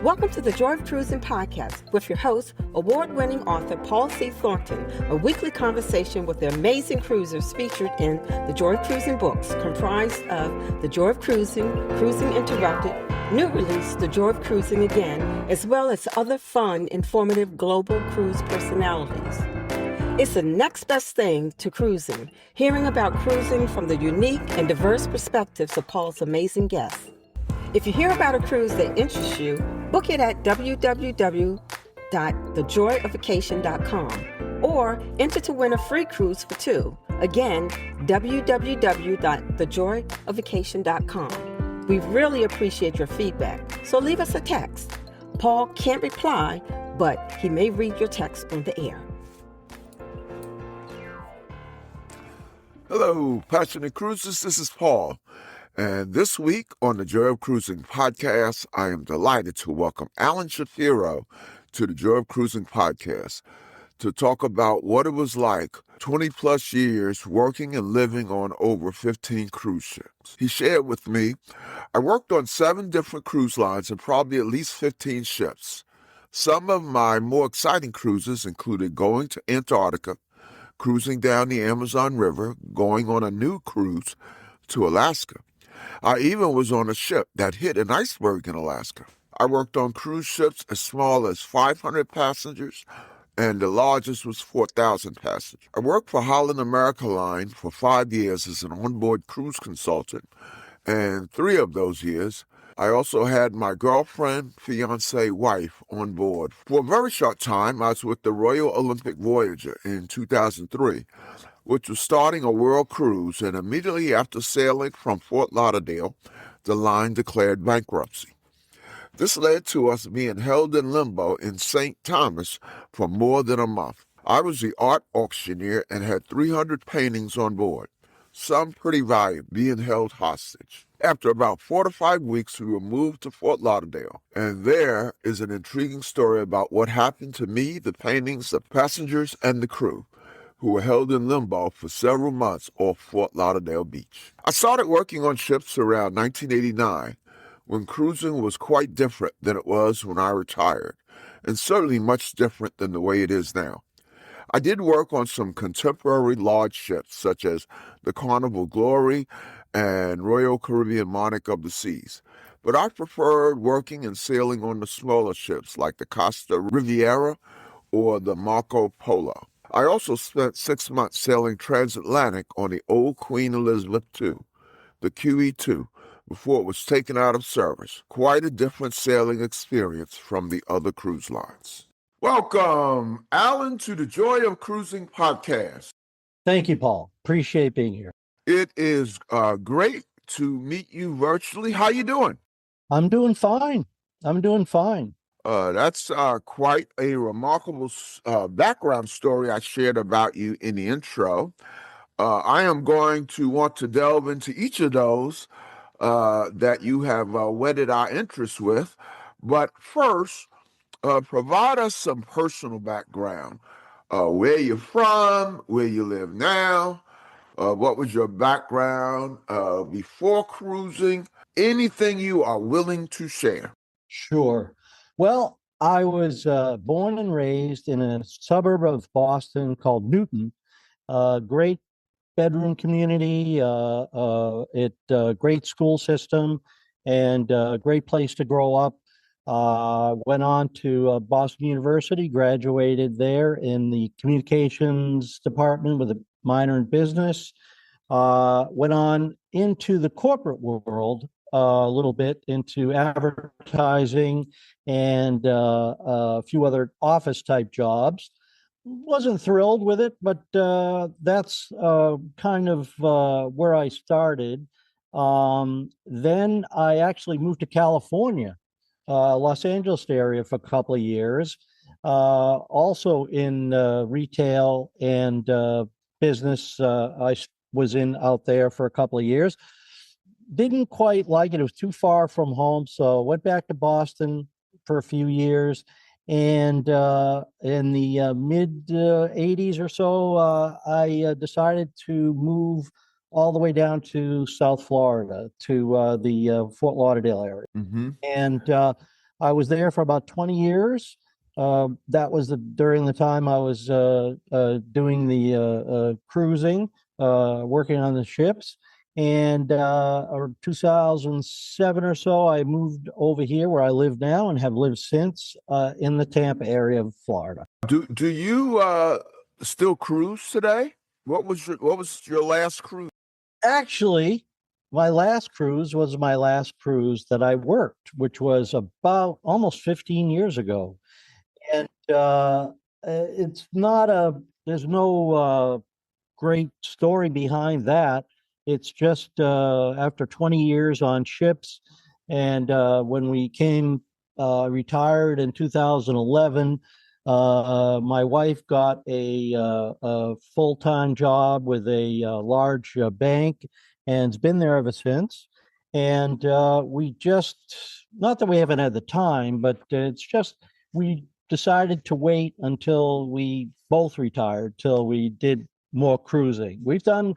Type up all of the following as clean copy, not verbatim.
Welcome to the Joy of Cruising podcast with your host, award-winning author Paul C. Thornton, a weekly conversation with the amazing cruisers featured in the Joy of Cruising books, comprised of The Joy of Cruising, Cruising Interrupted, new release, The Joy of Cruising Again, as well as other fun, informative global cruise personalities. It's the next best thing to cruising, hearing about cruising from the unique and diverse perspectives of Paul's amazing guests. If you hear about a cruise that interests you, book it at www.thejoyoфvacation.com or enter to win a free cruise for two. Again, www.thejoyoфvacation.com. We really appreciate your feedback, so leave us a text. Paul can't reply, but he may read your text on the air. Hello, passionate cruisers. This is Paul. And this week on the Joy of Cruising podcast, I am delighted to welcome Alan Shapiro to the Joy of Cruising podcast to talk about what it was like 20 plus years working and living on over 15 cruise ships. He shared with me, I worked on 7 different cruise lines and probably at least 15 ships. Some of my more exciting cruises included going to Antarctica, cruising down the Amazon River, going on a new cruise to Alaska. I even was on a ship that hit an iceberg in Alaska. I worked on cruise ships as small as 500 passengers, and the largest was 4,000 passengers. I worked for Holland America Line for 5 years as an onboard cruise consultant, and 3 of those years, I also had my girlfriend, fiancée, wife on board. For a very short time, I was with the Royal Olympic Voyager in 2003, which was starting a world cruise, and immediately after sailing from Fort Lauderdale, the line declared bankruptcy. This led to us being held in limbo in St. Thomas for more than a month. I was the art auctioneer and had 300 paintings on board, some pretty valuable, being held hostage. After about 4 to 5 weeks, we were moved to Fort Lauderdale, and there is an intriguing story about what happened to me, the paintings, the passengers, and the crew, who were held in limbo for several months off Fort Lauderdale Beach. I started working on ships around 1989, when cruising was quite different than it was when I retired, and certainly much different than the way it is now. I did work on some contemporary large ships, such as the Carnival Glory and Royal Caribbean Monarch of the Seas, but I preferred working and sailing on the smaller ships like the Costa Riviera or the Marco Polo. I also spent 6 months sailing transatlantic on the old Queen Elizabeth II, the QE2, before it was taken out of service. Quite a different sailing experience from the other cruise lines. Welcome, Alan, to the Joy of Cruising podcast. Thank you, Paul. Appreciate being here. It is great to meet you virtually. How you doing? I'm doing fine. That's quite a remarkable background story I shared about you in the intro. I am going to want to delve into each of those that you have whetted our interest with. But first, provide us some personal background. Where you're from, where you live now, what was your background before cruising, anything you are willing to share. Sure. Well, I was born and raised in a suburb of Boston called Newton, great bedroom community, great school system, and a great place to grow up. Went on to Boston University, graduated there in the communications department with a minor in business. Went on into the corporate world a little bit, into advertising and a few other office type jobs. Wasn't thrilled with it, but that's kind of where I started. Then I actually moved to California, Los Angeles area for a couple of years, also in retail and business. I was in out there for a couple of years. Didn't quite like it. It was too far from home, so went back to Boston for a few years. And in the mid 80s or so, I decided to move all the way down to South Florida, to the Fort Lauderdale area. Mm-hmm. And I was there for about 20 years. That was during the time I was doing the cruising, working on the ships. And 2007 or so, I moved over here where I live now and have lived since in the Tampa area of Florida. Do you still cruise today? What was your last cruise? Actually, my last cruise was my last cruise that I worked, which was about almost 15 years ago. And it's not there's no great story behind that. It's just after 20 years on ships, and when we came retired in 2011, my wife got a full-time job with a large bank, and has been there ever since. And we just, not that we haven't had the time, but it's just we decided to wait until we both retired, till we did more cruising. We've done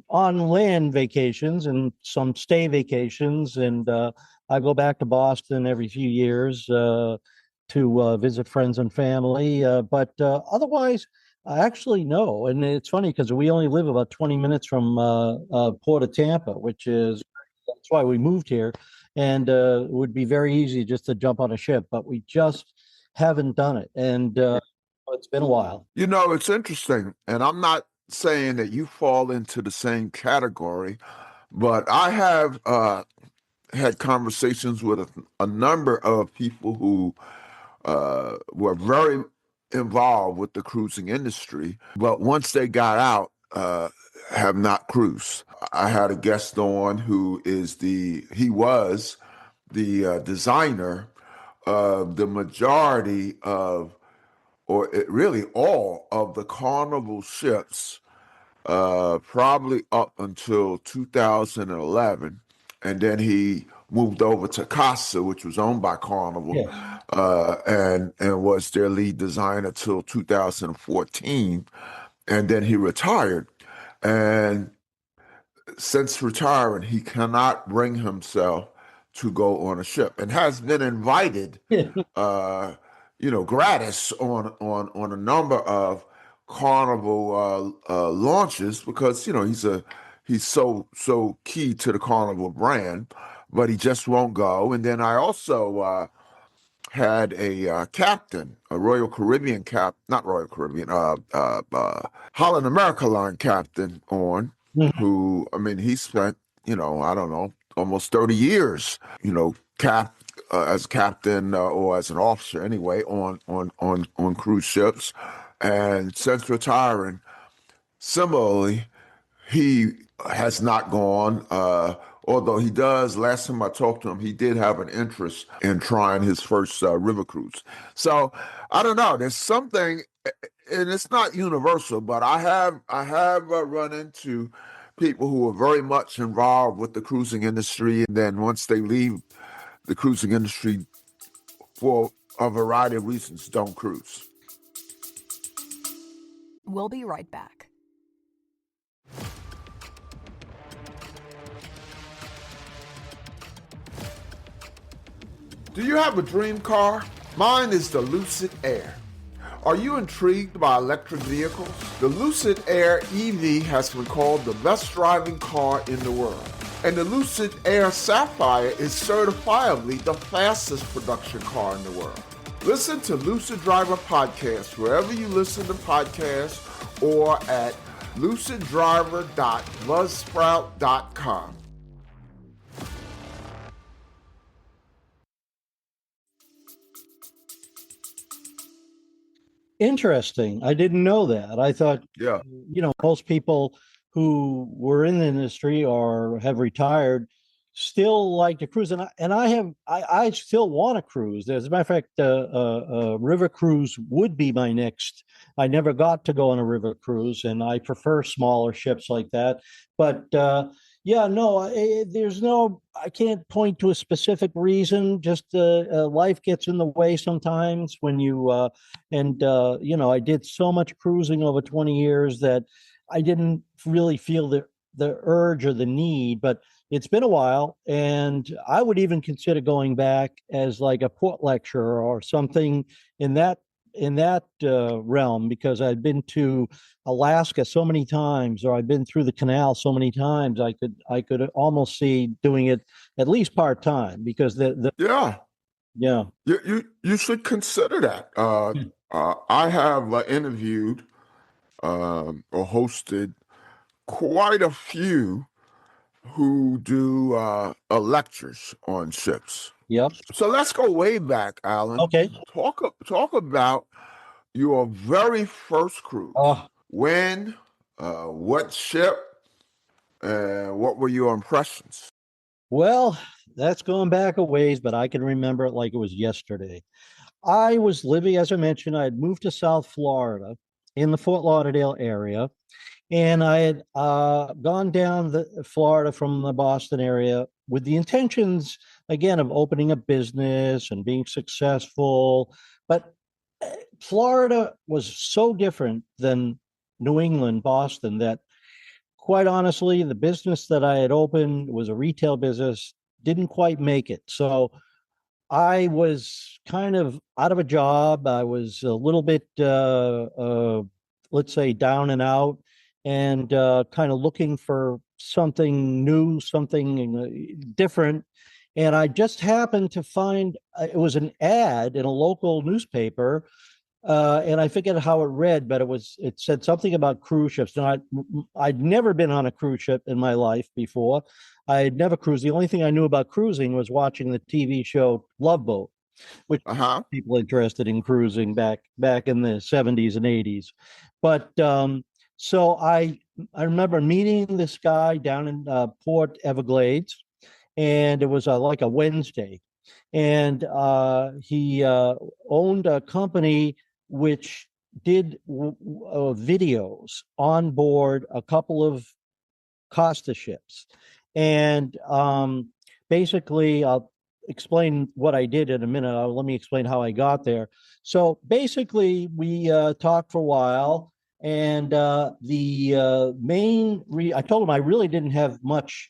on land vacations and some stay vacations, and I go back to Boston every few years to visit friends and family. But otherwise, I actually no. And it's funny because we only live about 20 minutes from Port of Tampa, which is that's why we moved here. And it would be very easy just to jump on a ship, but we just haven't done it. And it's been a while. You know, it's interesting, and I'm not saying that you fall into the same category, but I have had conversations with a number of people who were very involved with the cruising industry, but once they got out, have not cruised. I had a guest on who he was the designer of the majority of, or really all of the Carnival ships, probably up until 2011. And then he moved over to Costa, which was owned by Carnival, Yes. and was their lead designer till 2014. And then he retired. And since retiring, he cannot bring himself to go on a ship, and has been invited, gratis on a number of Carnival launches, because he's so key to the Carnival brand, but he just won't go. And then I also had a captain, a Royal Caribbean not Royal Caribbean, Holland America Line captain on, who, I mean, he spent, I don't know, almost 30 years, as a captain or as an officer anyway on cruise ships. And since retiring, similarly, he has not gone, although he does. Last time I talked to him, he did have an interest in trying his first river cruise. So I don't know. There's something, and it's not universal, but I have run into people who are very much involved with the cruising industry, and then once they leave the cruising industry for a variety of reasons, don't cruise. We'll be right back. Do you have a dream car? Mine is the Lucid Air. Are you intrigued by electric vehicles? The Lucid Air EV has been called the best driving car in the world. And the Lucid Air Sapphire is certifiably the fastest production car in the world. Listen to Lucid Driver Podcast wherever you listen to podcasts, or at luciddriver.buzzsprout.com. Interesting. I didn't know that. I thought, Yeah. Most people who were in the industry or have retired still like to cruise, and I still want to cruise. As a matter of fact, a river cruise would be my next. I never got to go on a river cruise, and I prefer smaller ships like that. But there's no. I can't point to a specific reason. Just life gets in the way sometimes when you I did so much cruising over 20 years that I didn't really feel the urge or the need. But it's been a while, and I would even consider going back as like a port lecturer or something in that realm, because I've been to Alaska so many times, or I've been through the canal so many times. I could almost see doing it at least part time, because the Yeah, yeah. you should consider that. I have interviewed or hosted quite a few who do lectures on ships. Yep. So let's go way back, Alan. Okay. Talk about your very first cruise. Oh, When, what ship, and what were your impressions? well, that's going back a ways, but I can remember it like it was yesterday. I was living, as I mentioned, I had moved to South Florida in the Fort Lauderdale area, and I had gone down the Florida from the Boston area with the intentions, again, of opening a business and being successful. But Florida was so different than New England, Boston, that quite honestly, the business that I had opened was a retail business, didn't quite make it. So I was kind of out of a job. I was a little bit, let's say, down and out, and kind of looking for something new, something different. And I just happened to find it was an ad in a local newspaper, and I forget how it read, but it said something about cruise ships. Now, I'd never been on a cruise ship in my life before. I had never cruised. The only thing I knew about cruising was watching the TV show Love Boat, which Uh-huh. people interested in cruising back in the 70s and 80s. But so I remember meeting this guy down in Port Everglades, and it was like a Wednesday, and he owned a company which did videos on board a couple of Costa ships. And basically, I'll explain what I did in a minute. Let me explain how I got there. So basically, we talked for a while. And the main, I told him I really didn't have much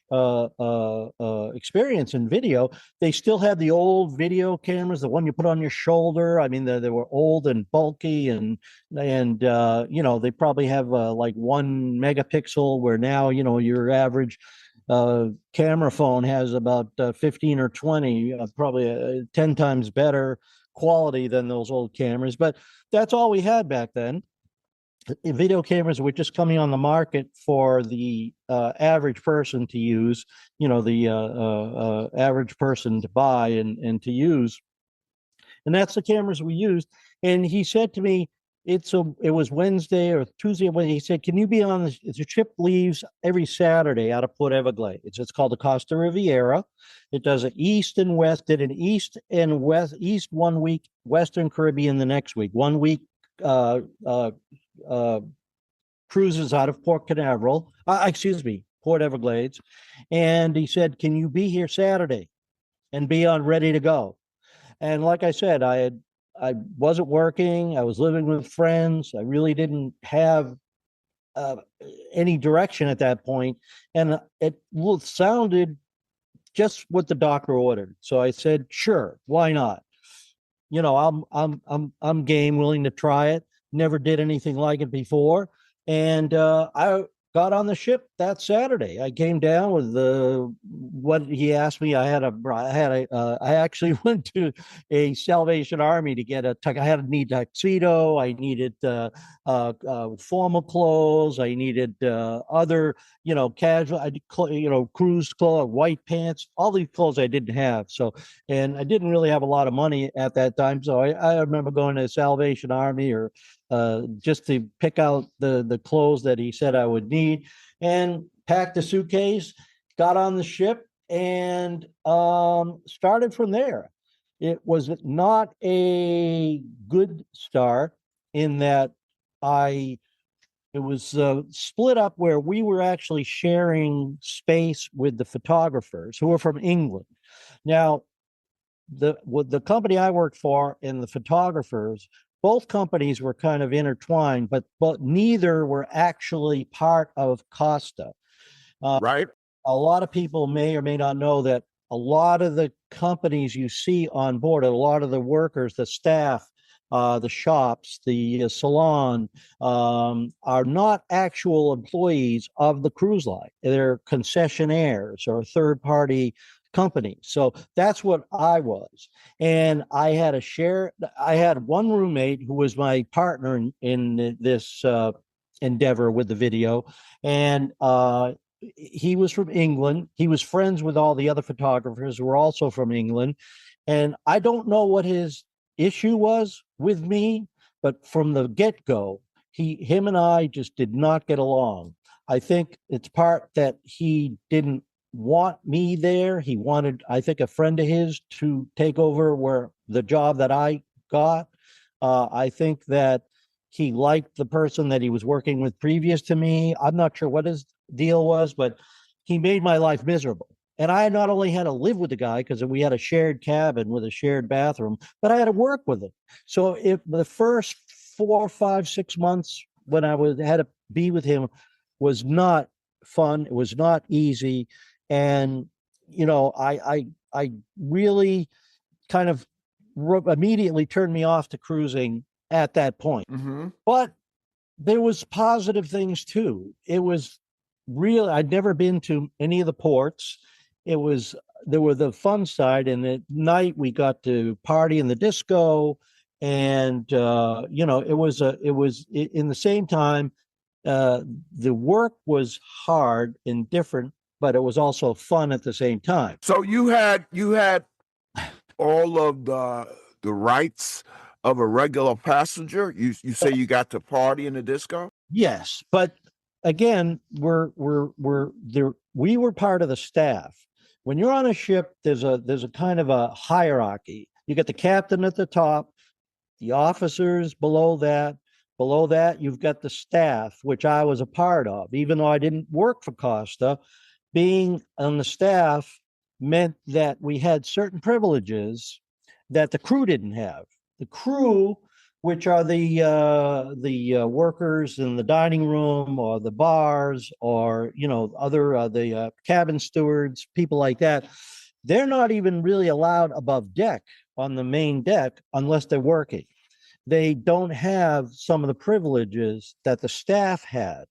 experience in video. They still had the old video cameras, the one you put on your shoulder. I mean, they were old and bulky, and they probably have like 1 megapixel, where now your average camera phone has about 15 or 20, probably 10 times better quality than those old cameras. But that's all we had back then. Video cameras were just coming on the market for the average person to use, the average person to buy and to use. And that's the cameras we used. And he said to me, it was Wednesday or Tuesday. When he said, "Can you be on the ship leaves every Saturday out of Port Everglades? It's called the Costa Riviera. It does an east and west. Did an east and west, east 1 week, Western Caribbean the next week. 1 week cruises out of Port Canaveral. Port Everglades." And he said, "Can you be here Saturday and be on ready to go?" And like I said, I wasn't working. I was living with friends. I really didn't have any direction at that point, and it sounded just what the doctor ordered. So I said, "Sure, why not? I'm game, willing to try it. Never did anything like it before." And I got on the ship that Saturday. I came down with what he asked me. I actually went to a Salvation Army to get I had to need tuxedo. I needed formal clothes. I needed other, casual, cruise clothes, white pants, all these clothes I didn't have. So, and I didn't really have a lot of money at that time. So I remember going to Salvation Army or just to pick out the clothes that he said I would need, and packed a suitcase, got on the ship, and started from there. It was not a good start in that it was split up, where we were actually sharing space with the photographers who were from England. Now, the company I worked for and the photographers, both companies were kind of intertwined, but neither were actually part of Costa. Right. a lot of people may or may not know that a lot of the companies you see on board, a lot of the workers, the staff, the shops, the salon, are not actual employees of the cruise line. They're concessionaires or third party companies. So that's what I was. And I had one roommate who was my partner in this endeavor with the video. And he was from England. He was friends with all the other photographers who were also from England. And I don't know what his issue was with me, but from the get-go, him and I just did not get along. I think it's part that he didn't want me there. He wanted, I think, a friend of his to take over where the job that I got. I think that he liked the person that he was working with previous to me. I'm not sure what his deal was, but he made my life miserable. And I not only had to live with the guy because we had a shared cabin with a shared bathroom, but I had to work with him. So if the first 4, 5, 6 months when had to be with him was not fun, it was not easy. And, I really kind of immediately turned me off to cruising at that point. Mm-hmm. But there was positive things too. It was real. I'd never been to any of the ports. There was the fun side, and at night we got to party in the disco, and it was in the same time. The work was hard and different, but it was also fun at the same time. So you had all of the rights of a regular passenger. You say you got to party in the disco? Yes, but again, we're there. We were part of the staff. When you're on a ship, there's a kind of a hierarchy. You got the captain at the top, the officers below that. Below that, you've got the staff, which I was a part of, even though I didn't work for Costa. Being on the staff meant that we had certain privileges that the crew didn't have. The crew, which are the workers in the dining room or the bars or other the cabin stewards, people like that, they're not even really allowed above deck on the main deck unless they're working. They don't have some of the privileges that the staff had.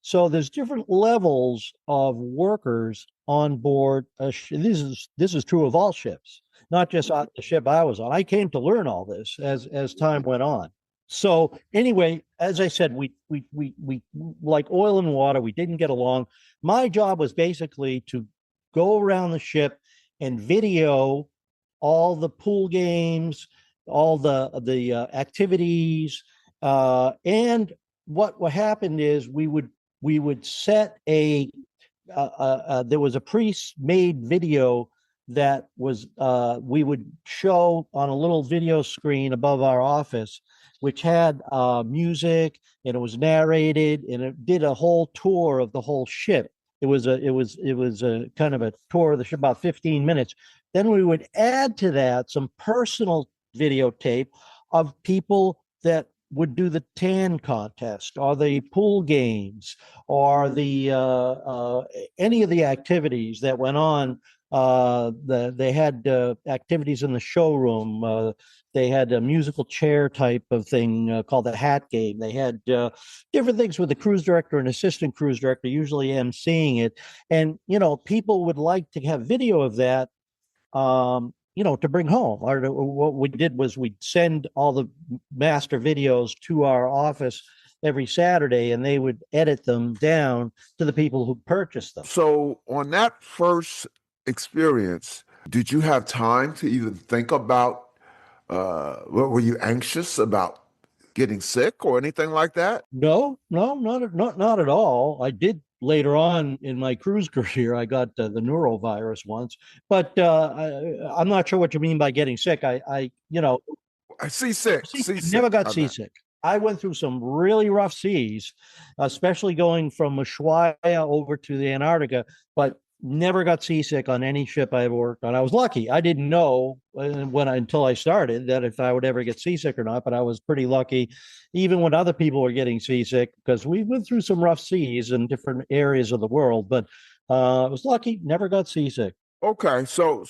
So there's different levels of workers on board. This is true of all ships, not just on the ship I was on. I came to learn all this as time went on. So anyway, as I said, we like oil and water. We didn't get along. My job was basically to go around the ship and video all the pool games, all the activities, and what happened is we would set there was a pre-made video that was we would show on a little video screen above our office, which had music, and it was narrated, and it did a whole tour of the whole ship. It was a kind of a tour of the ship, about 15 minutes. Then we would add to that some personal videotape of people that would do the tan contest or the pool games or the any of the activities that went on. They had activities in the showroom. They had a musical chair type of thing called the hat game. They had different things with the cruise director and assistant cruise director, usually emceeing it. And, people would like to have video of that, to bring home. Or what we did was we'd send all the master videos to our office every Saturday, and they would edit them down to the people who purchased them. So on that first experience, did you have time to even think about, were you anxious about getting sick or anything like that? No, not at all. I did later on in my cruise career. I got the neurovirus once, but I'm not sure what you mean by getting sick. I Seasick. Never got seasick. I went through some really rough seas, especially going from Ushuaia over to the Antarctica, but never got seasick on any ship I ever worked on. I was lucky. I didn't know until I started that if I would ever get seasick or not, but I was pretty lucky, even when other people were getting seasick, because we went through some rough seas in different areas of the world. But I was lucky, never got seasick. Okay, so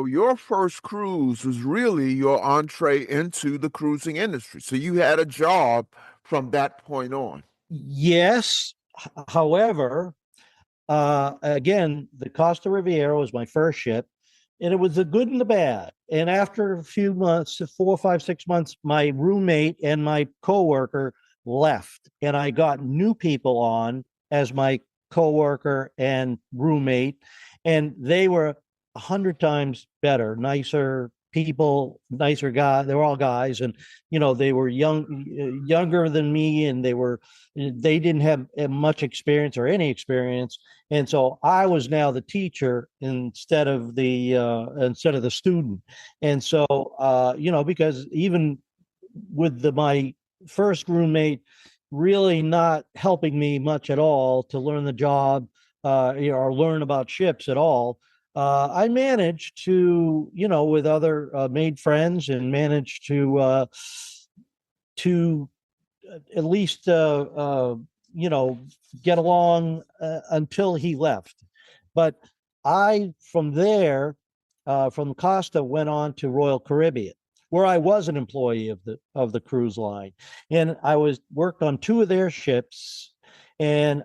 your first cruise was really your entree into the cruising industry. So you had a job from that point on. Yes, however, again, the Costa Riviera was my first ship, and it was the good and the bad. And after a few months, 4, 5, 6 months, my roommate and my coworker left, and I got new people on as my coworker and roommate, and they were 100 times better, nicer people, nicer guys. They were all guys, and they were younger than me, and they didn't have much experience or any experience, and so I was now the teacher instead of the student. And so because even with my first roommate really not helping me much at all to learn the job, or learn about ships at all, I managed to, with other made friends, and managed to at least get along until he left. But I, from there, from Costa, went on to Royal Caribbean, where I was an employee of the cruise line, and I worked on two of their ships, and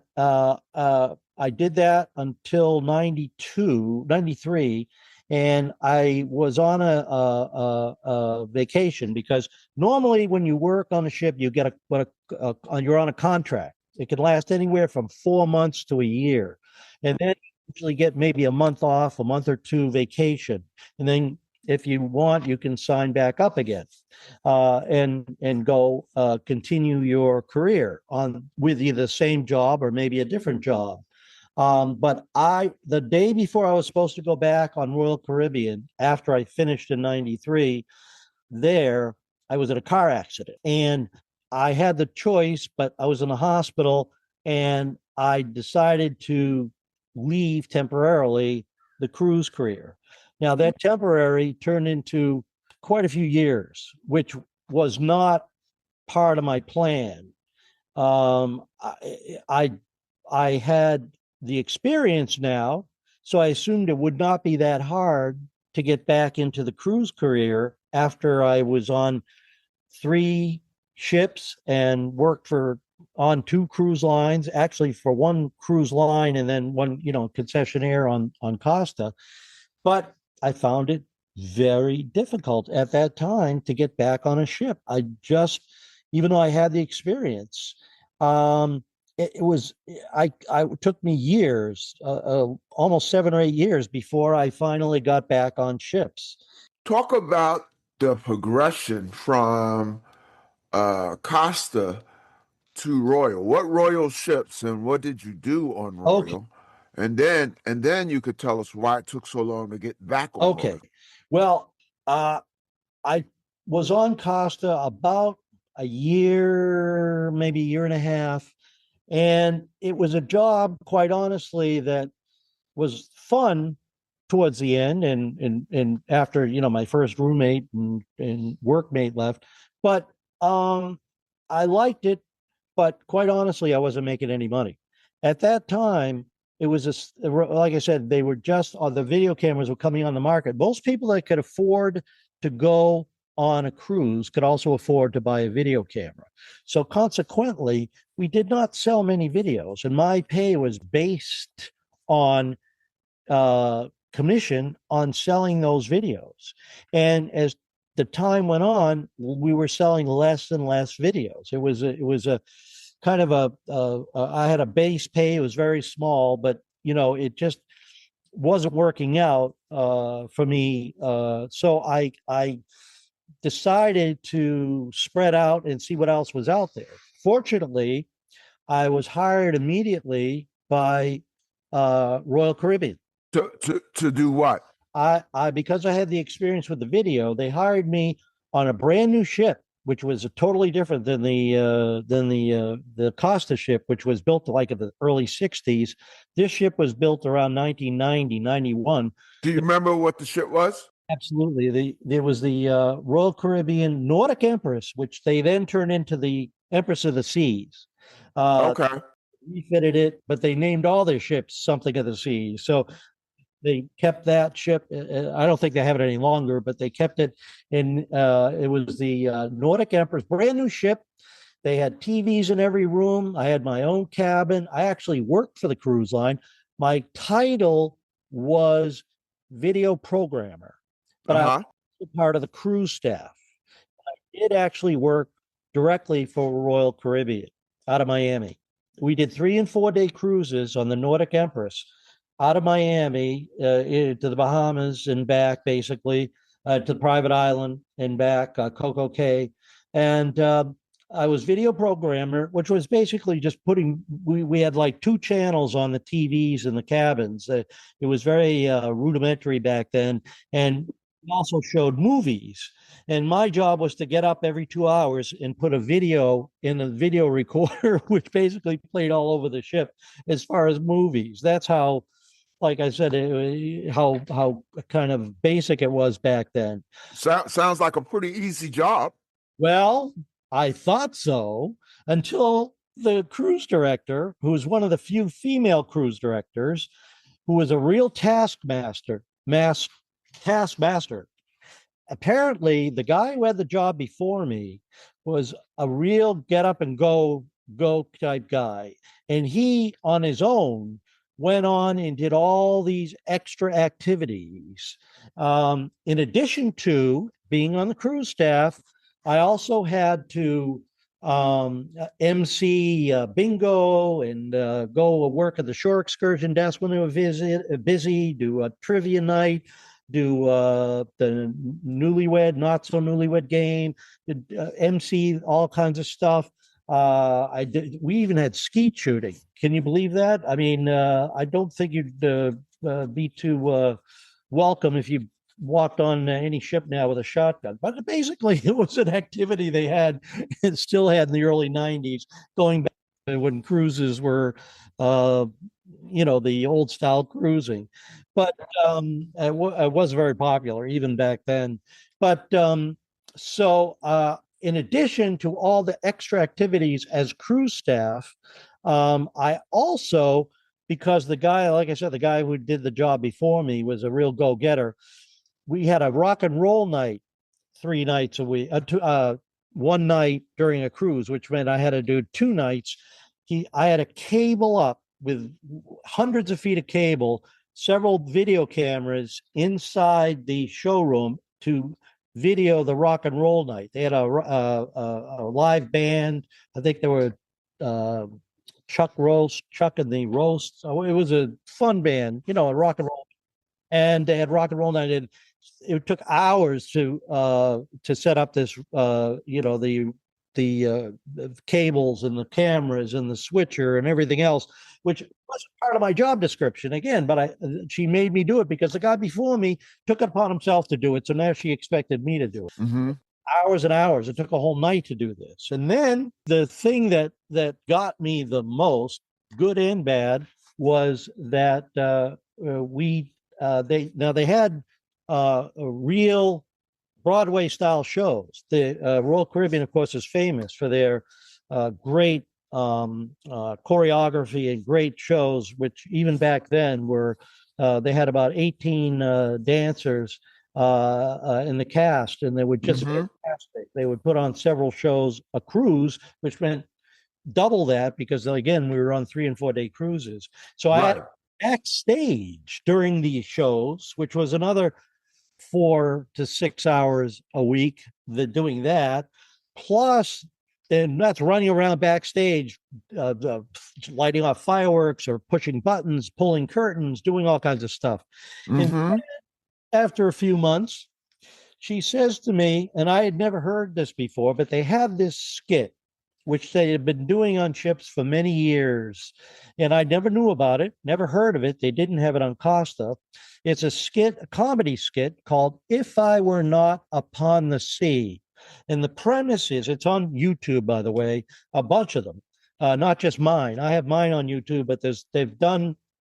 I did that until 92, 93. And I was on a vacation, because normally when you work on a ship, you get you're on a contract. It can last anywhere from 4 months to a year, and then you usually get maybe a month off, a month or two vacation, and then if you want, you can sign back up again, and go continue your career on with either the same job or maybe a different job. But the day before I was supposed to go back on Royal Caribbean, after I finished in 93, I was in a car accident, and I had the choice, but I was in a hospital, and I decided to leave temporarily the cruise career. Now, that temporary turned into quite a few years, which was not part of my plan. Um, I, I had the experience now, so I assumed it would not be that hard to get back into the cruise career after I was on 3 ships and worked on 2 cruise lines, actually for one cruise line and then one, concessionaire on Costa. But I found it very difficult at that time to get back on a ship. Even though I had the experience, it was, it took me years, almost 7 or 8 years before I finally got back on ships. Talk about the progression from Costa to Royal. What Royal ships and what did you do on Okay. Royal? And then you could tell us why it took so long to get back on Okay. Royal. Well, I was on Costa about a year, maybe a year and a half. And it was a job, quite honestly, that was fun towards the end, and after my first roommate and workmate left. But I liked it, but quite honestly, I wasn't making any money at that time. It was like I said, they were just the video cameras were coming on the market. Most people that could afford to go on a cruise could also afford to buy a video camera. So consequently, we did not sell many videos, and my pay was based on commission on selling those videos. And as the time went on, we were selling less and less videos. It was a kind of I had a base pay. It was very small, but it just wasn't working out for me. So I decided to spread out and see what else was out there. Fortunately, I was hired immediately by Royal Caribbean. To do what? Because I had the experience with the video, they hired me on a brand new ship, which was totally different than the Costa ship, which was built like in the early 60s. This ship was built around 1990, 91. Do you remember what the ship was? Absolutely. There was the Royal Caribbean Nordic Empress, which they then turned into the Empress of the Seas. Okay. refitted it, but they named all their ships something of the sea. So they kept that ship. I don't think they have it any longer, but they kept it in. It was the Nordic Empress, brand new ship. They had TVs in every room. I had my own cabin. I actually worked for the cruise line. My title was video programmer, but I Uh-huh. was part of the cruise staff. I did actually work directly for Royal Caribbean out of Miami. We did 3 and 4 day cruises on the Nordic Empress out of Miami to the Bahamas and back, basically to the private island and back, Coco Cay. And I was video programmer, which was basically just putting, we had like 2 channels on the TVs in the cabins. It was very rudimentary back then. And we also showed movies. And my job was to get up every 2 hours and put a video in a video recorder, which basically played all over the ship as far as movies. That's how, like I said, how kind of basic it was back then. Sounds like a pretty easy job. Well, I thought so until the cruise director, who was one of the few female cruise directors, who was a real taskmaster. Apparently, the guy who had the job before me was a real get up and go type guy, and he on his own went on and did all these extra activities. In addition to being on the cruise staff, I also had to MC bingo and go work at the shore excursion desk when they were busy, do a trivia night, do the newlywed, not so newlywed game, MC all kinds of stuff. I did. We even had skeet shooting. Can you believe that? I mean, I don't think you'd be too welcome if you walked on any ship now with a shotgun. But basically, it was an activity they had and still had in the early '90s, going back to when cruises were, the old style cruising. But it was very popular even back then. But in addition to all the extra activities as cruise staff, I also, because the guy, like I said, the guy who did the job before me was a real go-getter, we had a rock and roll night 3 nights a week, one night during a cruise, which meant I had to do 2 nights. I had a cable up with hundreds of feet of cable, several video cameras inside the showroom to video the rock and roll night. They had a live band. I think there were Chuck and the Roasts. So it was a fun band, a rock and roll. And they had rock and roll night. It took hours to set up this, the cables and the cameras and the switcher and everything else, which wasn't part of my job description again. But she made me do it because the guy before me took it upon himself to do it. So now she expected me to do it. Mm-hmm. Hours and hours. It took a whole night to do this. And then the thing that got me the most, good and bad, was that they had real Broadway style shows. The Royal Caribbean, of course, is famous for their great choreography and great shows, which even back then were, they had about 18 dancers in the cast, and they would just, fantastic. They would put on several shows a cruise, which meant double that because, again, we were on 3 and 4 day cruises. So I had backstage during these shows, which was another 4 to 6 hours a week doing that, plus and that's running around backstage, lighting off fireworks or pushing buttons, pulling curtains, doing all kinds of stuff. And after a few months, she says to me, and I had never heard this before, but they have this skit which they had been doing on ships for many years. And I never knew about it, never heard of it. They didn't have it on Costa. It's a comedy skit called If I Were Not Upon the Sea. And the premise is, it's on YouTube, by the way, a bunch of them, not just mine. I have mine on YouTube, but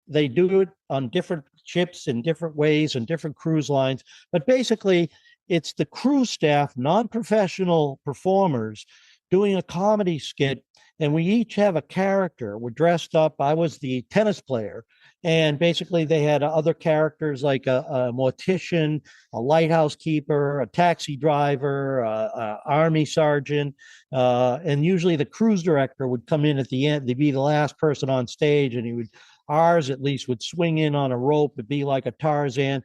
they do it on different ships in different ways and different cruise lines. But basically, it's the cruise staff, non-professional performers, doing a comedy skit, and we each have a character. We're dressed up. I was the tennis player, and basically they had other characters like a mortician, a lighthouse keeper, a taxi driver, a army sergeant, and usually the cruise director would come in at the end. They'd be the last person on stage, and ours at least would swing in on a rope. It'd be like a Tarzan.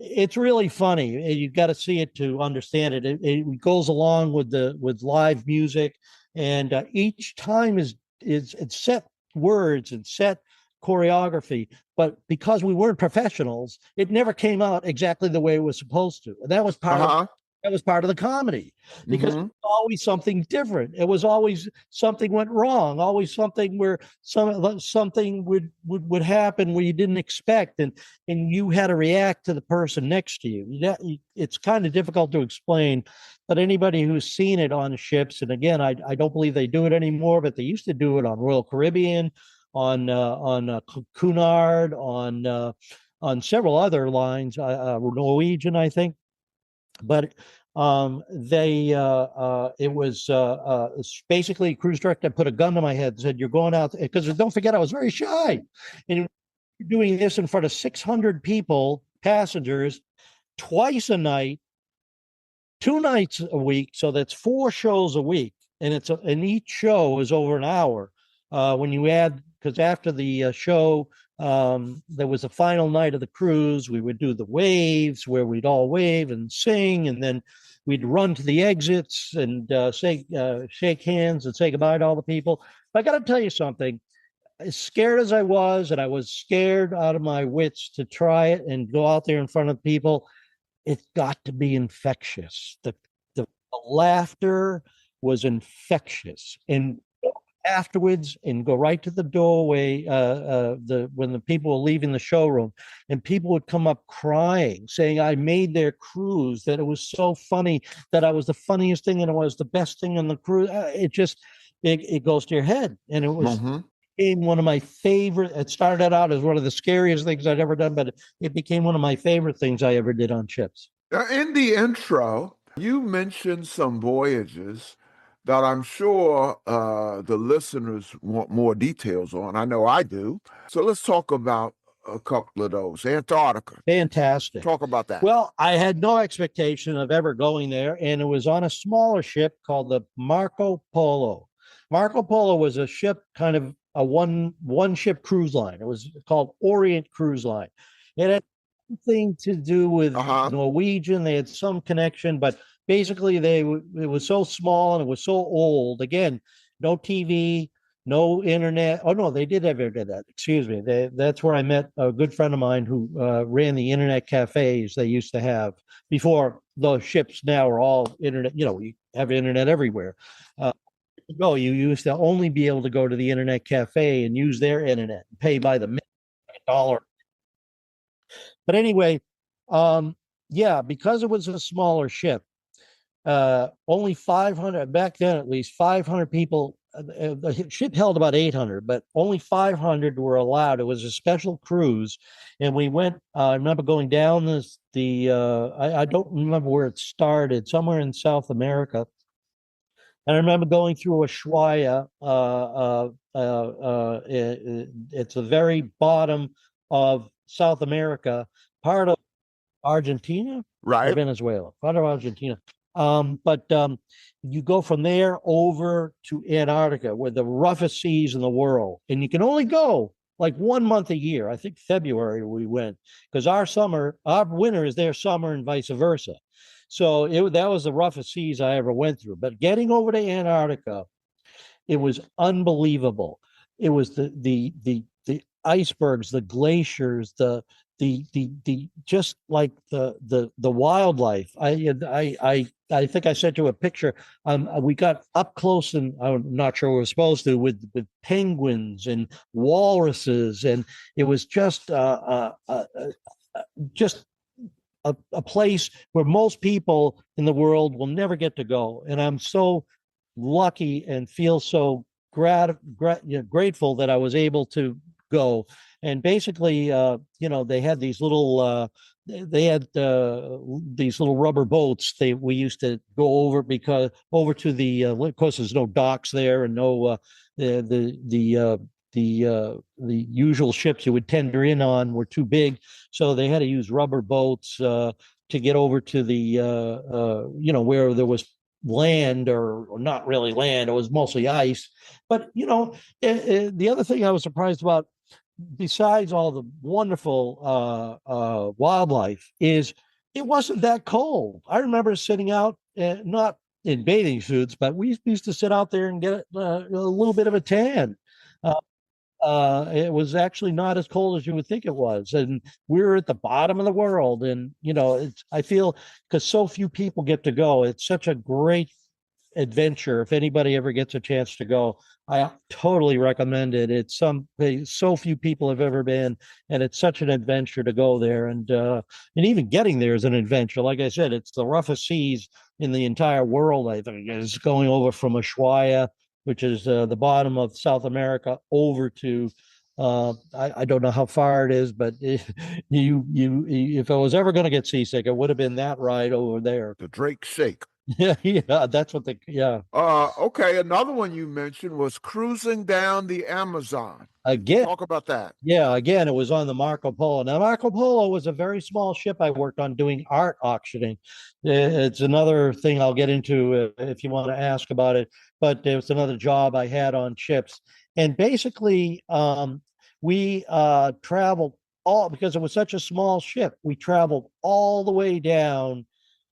It's really funny. You've got to see it to understand it. It goes along with live music, and each time is it's set words and set choreography. But because we weren't professionals, it never came out exactly the way it was supposed to. And that was part of the comedy, because it was always something different. It was always something went wrong, always something where something would happen where you didn't expect, and you had to react to the person next to you. It's kind of difficult to explain, but anybody who's seen it on ships, and again, I don't believe they do it anymore, but they used to do it on Royal Caribbean, on Cunard, on several other lines, Norwegian, I think. But it was basically a cruise director put a gun to my head and said, "You're going out," because don't forget, I was very shy, and you're doing this in front of 600 people, passengers, twice a night, 2 nights a week. So that's 4 shows a week, and and each show is over an hour. When you add, because after the show, there was a final night of the cruise. We would do the waves where we'd all wave and sing, and then we'd run to the exits and shake hands and say goodbye to all the people. But I got to tell you something. As scared as I was, and I was scared out of my wits to try it and go out there in front of people, it got to be infectious. The laughter was infectious, and afterwards and go right to the doorway when the people were leaving the showroom, and people would come up crying, saying I made their cruise, that it was so funny, that I was the funniest thing and it was the best thing on the cruise. It goes to your head, and it became one of my favorite. It started out as one of the scariest things I'd ever done, but it became one of my favorite things I ever did on ships. In the intro, you mentioned some voyages that I'm sure the listeners want more details on. I know I do. So let's talk about a couple of those. Antarctica. Fantastic. Talk about that. Well, I had no expectation of ever going there, and it was on a smaller ship called the Marco Polo. Marco Polo was a ship, kind of a one ship cruise line. It was called Orient Cruise Line. It had something to do with Norwegian. They had some connection, but basically it was so small and it was so old. Again, no TV, no internet. Oh no, they did have internet. Excuse me. That's where I met a good friend of mine who ran the internet cafes they used to have before the ships now are all internet. You have internet everywhere. You used to only be able to go to the internet cafe and use their internet and pay by the minute, $1. But anyway, because it was a smaller ship, only 500, back then at least, 500 people. The ship held about 800, but only 500 were allowed. It was a special cruise, and we went. I remember going down I don't remember where it started, somewhere in South America. And I remember going through Ushuaia. It's the very bottom of South America, part of Argentina, right? Or Venezuela, part of Argentina. But you go from there over to Antarctica, where the roughest seas in the world, and you can only go like 1 month a year. I think February we went, because our winter is their summer, and vice versa. So that was the roughest seas I ever went through. But getting over to Antarctica, it was unbelievable. It was the icebergs, the glaciers, the just like the wildlife. I think I sent you a picture. We got up close, and I'm not sure we were supposed to, with penguins and walruses, and it was just a place where most people in the world will never get to go. And I'm so lucky and feel so grateful that I was able to go. And basically, they had these little these little rubber boats we used to go over because over to the of course there's no docks there and no the usual ships you would tender in on were too big, so they had to use rubber boats to get over to the where there was land or not really land. It was mostly ice. But the other thing I was surprised about, besides all the wonderful wildlife, is it wasn't that cold. I remember sitting out, not in bathing suits, but we used to sit out there and get a little bit of a tan. Uh, it was actually not as cold as you would think it was, and we were at the bottom of the world. And I feel, because so few people get to go, it's such a great adventure. If anybody ever gets a chance to go, I totally recommend it. It's so few people have ever been, and it's such an adventure to go there. And even getting there is an adventure. Like I said, it's the roughest seas in the entire world. I think it's going over from Ushuaia, which is the bottom of South America, over to I don't know how far it is, but if I was ever going to get seasick, it would have been that ride over there. The Drake Shake. Yeah, that's what yeah. Okay, another one you mentioned was cruising down the Amazon. Again, talk about that. Yeah, again, it was on the Marco Polo. Now, Marco Polo was a very small ship I worked on doing art auctioning. It's another thing I'll get into if you want to ask about it, but it was another job I had on ships. And basically, we traveled because it was such a small ship, we traveled all the way down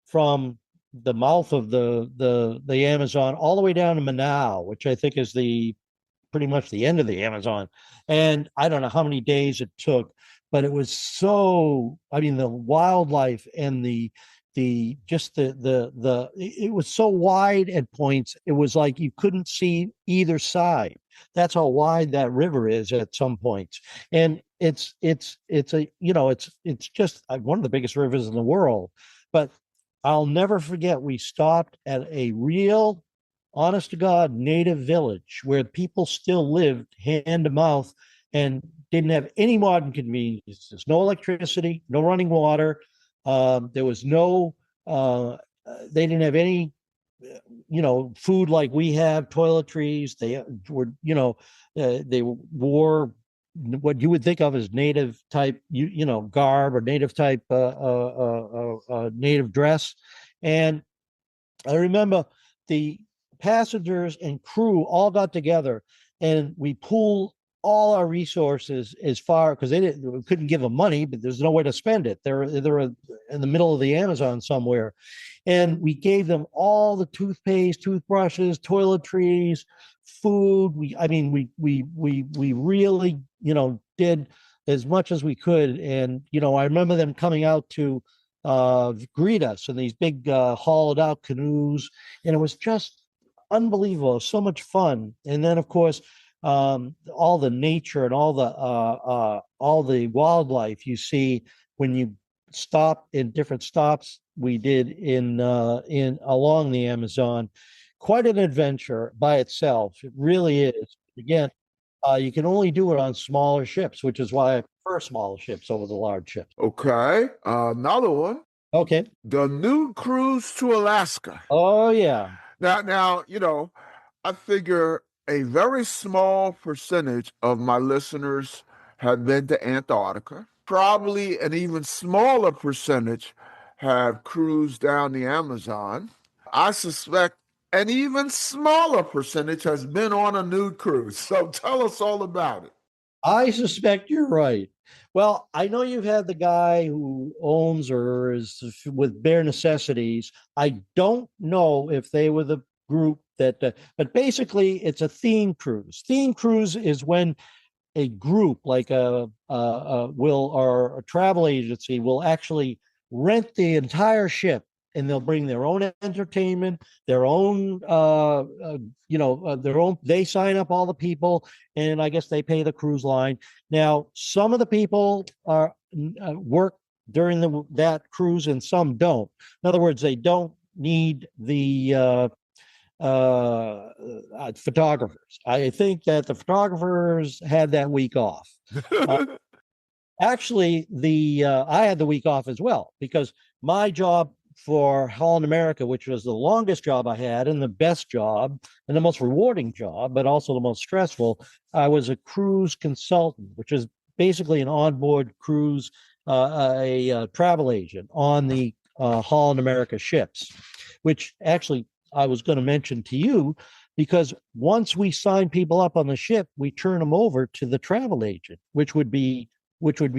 from the mouth of the Amazon all the way down to Manaus, which I think is pretty much the end of the Amazon. And I don't know how many days it took, but it was the wildlife and it was so wide at points. It was like you couldn't see either side. That's how wide that river is at some points. And it's just one of the biggest rivers in the world. But I'll never forget, we stopped at a real, honest to God, native village where people still lived hand to mouth and didn't have any modern conveniences. No electricity, no running water. There was no, they didn't have any, food like we have, toiletries. They wore what you would think of as native type, garb or native type native dress. And I remember the passengers and crew all got together and we pooled all our resources as far, because we couldn't give them money, but there's nowhere to spend it. They're in the middle of the Amazon somewhere. And we gave them all the toothpaste, toothbrushes, toiletries, food. We really, did as much as we could. And, I remember them coming out to greet us in these big hollowed out canoes. And it was just unbelievable. So much fun. And then, of course, all the nature and all the wildlife you see when you stop in different stops we did in along the Amazon. Quite an adventure by itself. It really is. Again, you can only do it on smaller ships, which is why I prefer smaller ships over the large ships. Okay, another one. Okay. The nude cruise to Alaska. Oh, yeah. Now, I figure a very small percentage of my listeners have been to Antarctica. Probably an even smaller percentage have cruised down the Amazon. I suspect an even smaller percentage has been on a nude cruise. So tell us all about it. I suspect you're right. Well, I know you've had the guy who owns or is with Bare Necessities. I don't know if they were the group that, but basically it's a theme cruise. Theme cruise is when a group like a travel agency will actually rent the entire ship, and they'll bring their own entertainment, their own, they sign up all the people, and I guess they pay the cruise line. Now, some of the people work during that cruise and some don't. In other words, they don't need the photographers. I think that the photographers had that week off. Actually, I had the week off as well because my job for Holland America, which was the longest job I had and the best job and the most rewarding job, but also the most stressful, I was a cruise consultant, which is basically an onboard cruise, a travel agent on the Holland America ships, which actually I was going to mention to you because once we sign people up on the ship, we turn them over to the travel agent, which would be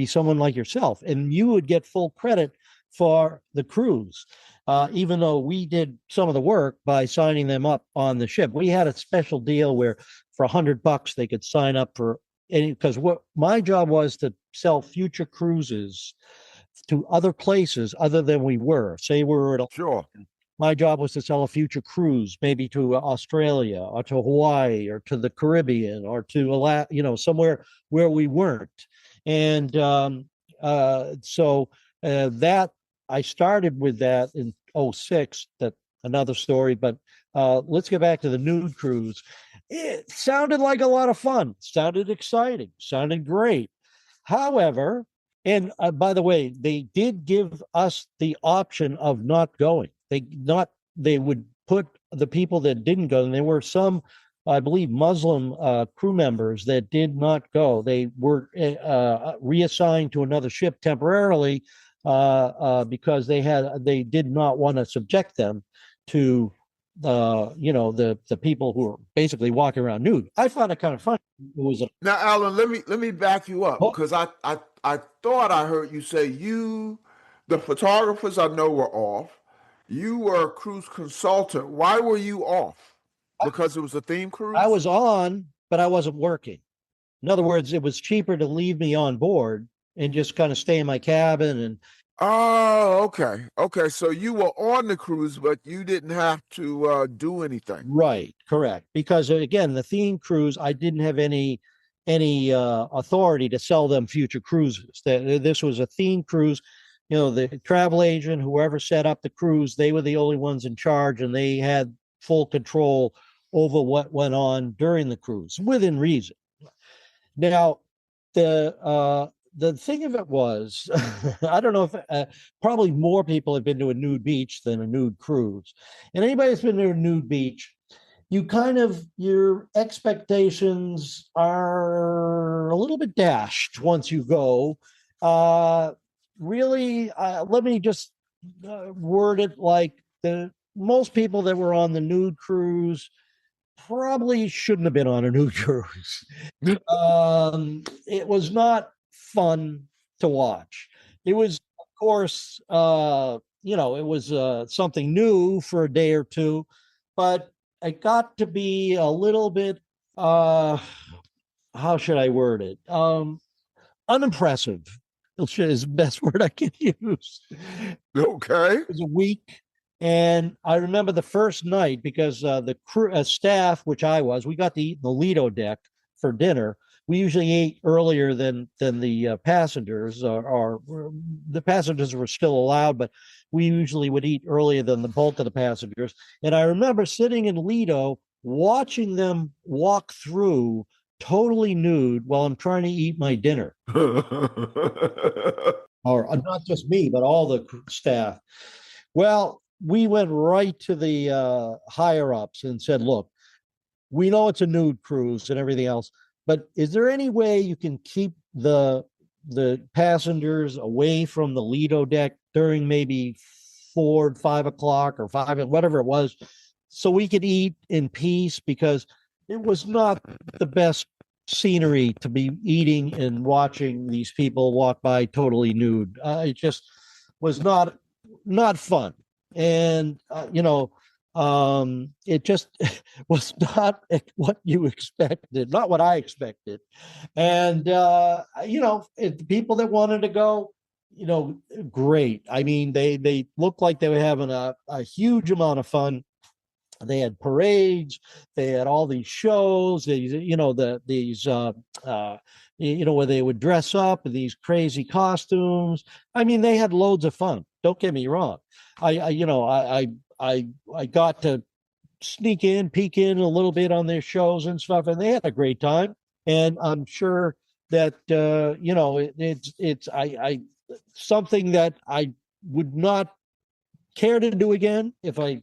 someone like yourself, and you would get full credit for the cruise, even though we did some of the work by signing them up on the ship. We had a special deal where for $100 they could sign up for any, because what my job was to sell future cruises to other places other than we were. Say we were at Sure. My job was to sell a future cruise, maybe to Australia or to Hawaii or to the Caribbean or to somewhere where we weren't. And so that I started with that in 06. That another story, but let's get back to the nude cruise. It sounded like a lot of fun, sounded exciting, sounded great. However, and by the way, they did give us the option of not going. They would put the people that didn't go, and there were some, I believe, Muslim crew members that did not go. They were reassigned to another ship temporarily because they did not want to subject them to the people who are basically walking around nude. I found it kind of funny. It was Now, Alan, let me back you up because I thought I heard you say the photographers I know were off. You were a cruise consultant. Why were you off? Because it was a theme cruise? I was on, but I wasn't working. In other words, it was cheaper to leave me on board and just kind of stay in my cabin. And oh, okay. Okay. So you were on the cruise, but you didn't have to do anything. Right, correct. Because again, the theme cruise, I didn't have any authority to sell them future cruises. This was a theme cruise. The travel agent, whoever set up the cruise, they were the only ones in charge, and they had full control over what went on during the cruise within reason. Now, the thing of it was, I don't know if probably more people have been to a nude beach than a nude cruise. And anybody that's been to a nude beach, your expectations are a little bit dashed once you go. Really, let me just word it like most people that were on the nude cruise probably shouldn't have been on a nude cruise. It was not fun to watch. It was, of course, it was something new for a day or two, but it got to be a little bit, how should I word it? Unimpressive is the best word I can use. Okay. It was a week. And I remember the first night because the crew staff, which I was, we got to eat in the Lido deck for dinner. We usually ate earlier than the passengers, or the passengers were still allowed, but we usually would eat earlier than the bulk of the passengers. And I remember sitting in Lido watching them walk through totally nude while I'm trying to eat my dinner. Or not just me, but all the staff. Well, we went right to the higher ups and said, look, we know it's a nude cruise and everything else, but is there any way you can keep the passengers away from the Lido deck during maybe 4, 5 o'clock or 5, whatever it was, so we could eat in peace? Because it was not the best scenery to be eating and watching these people walk by totally nude. It just was not fun. And, it just was not what you expected, not what I expected. And, the people that wanted to go, great. I mean, they looked like they were having a huge amount of fun. They had parades. They had all these shows. Where they would dress up in these crazy costumes. I mean, they had loads of fun. Don't get me wrong. I got to sneak in, peek in a little bit on their shows and stuff, and they had a great time. And I'm sure that it's I something that I would not care to do again. If if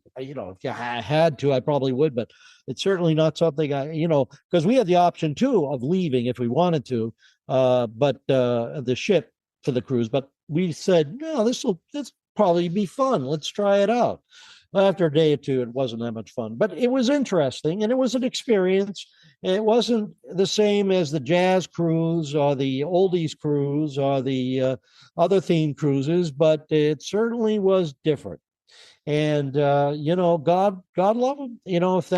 I had to, I probably would, but it's certainly not something because we had the option too of leaving if we wanted to, but the ship for the cruise. But we said, no, this probably be fun. Let's try it out. After a day or two, it wasn't that much fun, but it was interesting and it was an experience. It wasn't the same as the jazz cruise or the oldies cruise or the other themed cruises, but it certainly was different. And God love them. If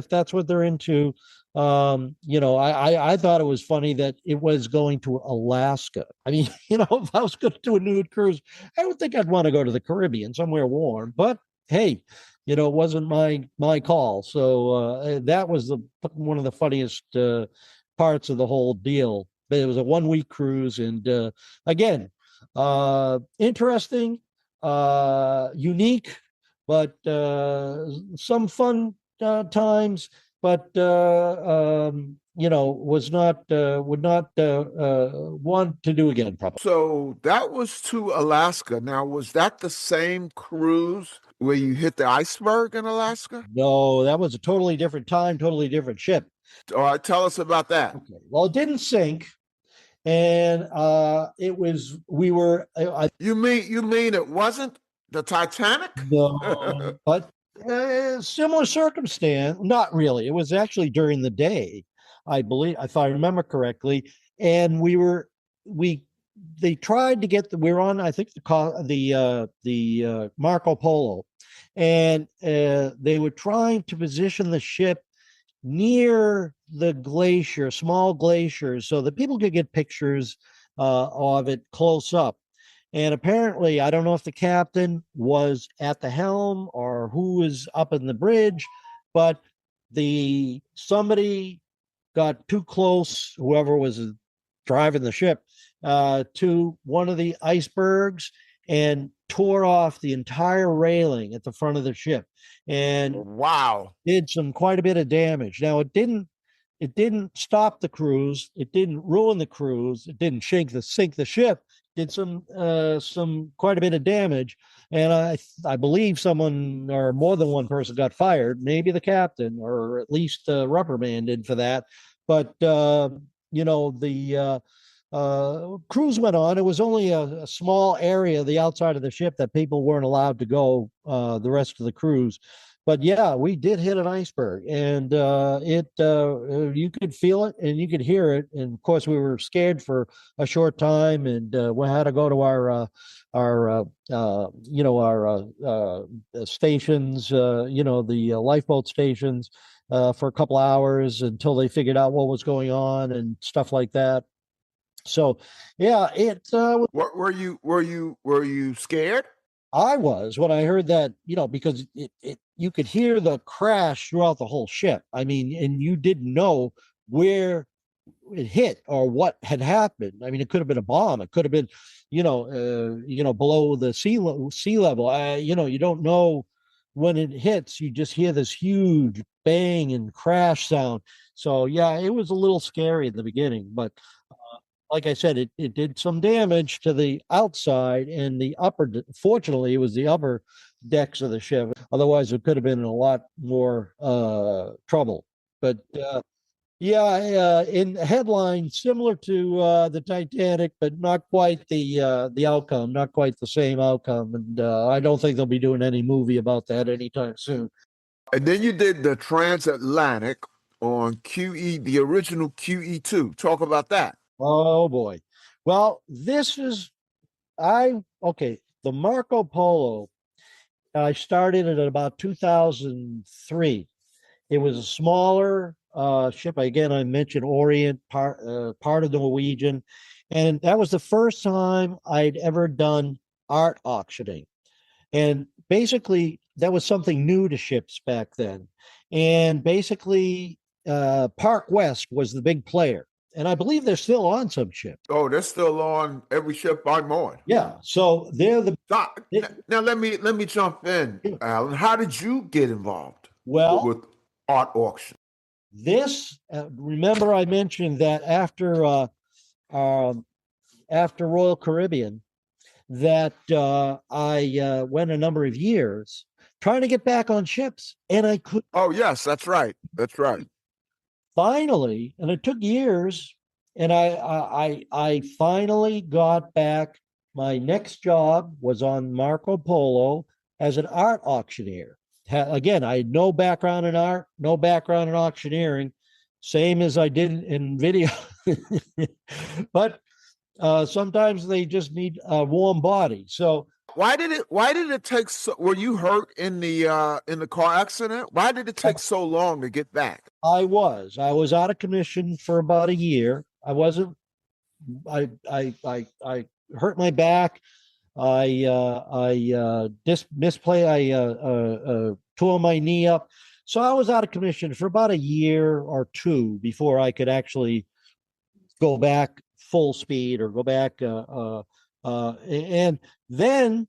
that's what they're into. I thought it was funny that it was going to Alaska. I mean, if I was going to do a nude cruise, I would think I'd want to go to the Caribbean, somewhere warm. But hey, it wasn't my call. So that was one of the funniest parts of the whole deal. But it was a 1 week cruise, and again, interesting, unique, but some fun times. But was not would not want to do again, probably. So that was to Alaska. Now, was that the same cruise where you hit the iceberg in Alaska? No, that was a totally different time, totally different ship. All right, tell us about that. Okay. Well, it didn't sink, and it was. We were. You mean it wasn't the Titanic? No, but similar circumstance. Not really. It was actually during the day, I believe, if I remember correctly. And they tried to get we were on, I think, the Marco Polo, and they were trying to position the ship near the glacier, small glaciers, so that people could get pictures of it close up. And apparently, I don't know if the captain was at the helm or who was up in the bridge, but somebody got too close, whoever was driving the ship, to one of the icebergs and tore off the entire railing at the front of the ship, and wow, did quite a bit of damage. Now it didn't stop the cruise, it didn't ruin the cruise, it didn't sink the ship. Did some quite a bit of damage, and I believe someone or more than one person got fired, maybe the captain or at least reprimanded for that. But the cruise went on. It was only a small area, the outside of the ship, that people weren't allowed to go the rest of the cruise. But yeah, we did hit an iceberg, and you could feel it and you could hear it. And of course, we were scared for a short time, and we had to go to our stations, the lifeboat stations, for a couple hours until they figured out what was going on and stuff like that. So, yeah, were you scared? I was, when I heard that, because you could hear the crash throughout the whole ship. I mean, and you didn't know where it hit or what had happened. I mean, it could have been a bomb. It could have been, below the sea level. You don't know when it hits. You just hear this huge bang and crash sound. So yeah, it was a little scary in the beginning, but like I said, it did some damage to the outside and the upper. Fortunately, it was the upper decks of the ship. Otherwise, it could have been in a lot more trouble. But in headline, similar to the Titanic, but not quite the outcome, not quite the same outcome. And I don't think they'll be doing any movie about that anytime soon. And then you did the transatlantic on QE, the original QE2. Talk about that. Oh boy. Well, the Marco Polo, I started it at about 2003. It was a smaller ship. Again, I mentioned Orient, part of Norwegian. And that was the first time I'd ever done art auctioning. And basically, that was something new to ships back then. And basically, Park West was the big player. And I believe they're still on some ships. Oh, they're still on every ship I'm on. Yeah. So they're now let me jump in, Alan. How did you get involved? Well, with art auction? this remember I mentioned that after Royal Caribbean that I went a number of years trying to get back on ships, and I could Oh, yes, that's right. That's right. finally, and it took years, and I finally got back. My next job was on Marco Polo as an art auctioneer. Again, I had no background in art, no background in auctioneering, same as I did in video. But sometimes they just need a warm body. So Why did it take so, were you hurt in the car accident? Why did it take so long to get back? I was out of commission for about a year. I wasn't. I hurt my back. I misplay. I tore my knee up. So I was out of commission for about a year or two before I could actually go back full speed or go back. And then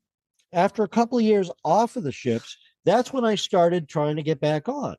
after a couple of years off of the ships, that's when I started trying to get back on.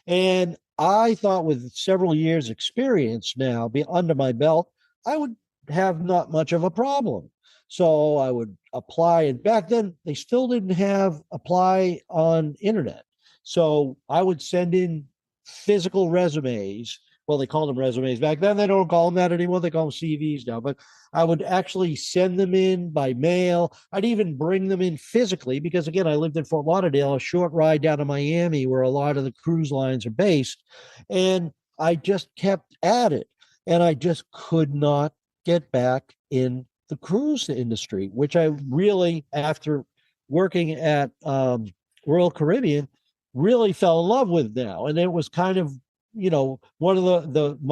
And I thought with several years experience now be under my belt, I would have not much of a problem. So I would apply. And back then they still didn't have apply on internet. So I would send in physical resumes. Well, they called them resumes back then. They don't call them that anymore. They call them CVs now. But I would actually send them in by mail. I'd even bring them in physically because, again, I lived in Fort Lauderdale, a short ride down to Miami where a lot of the cruise lines are based. And I just kept at it. And I just could not get back in the cruise industry, which I really, after working at Royal Caribbean, really fell in love with now. And it was kind of, one of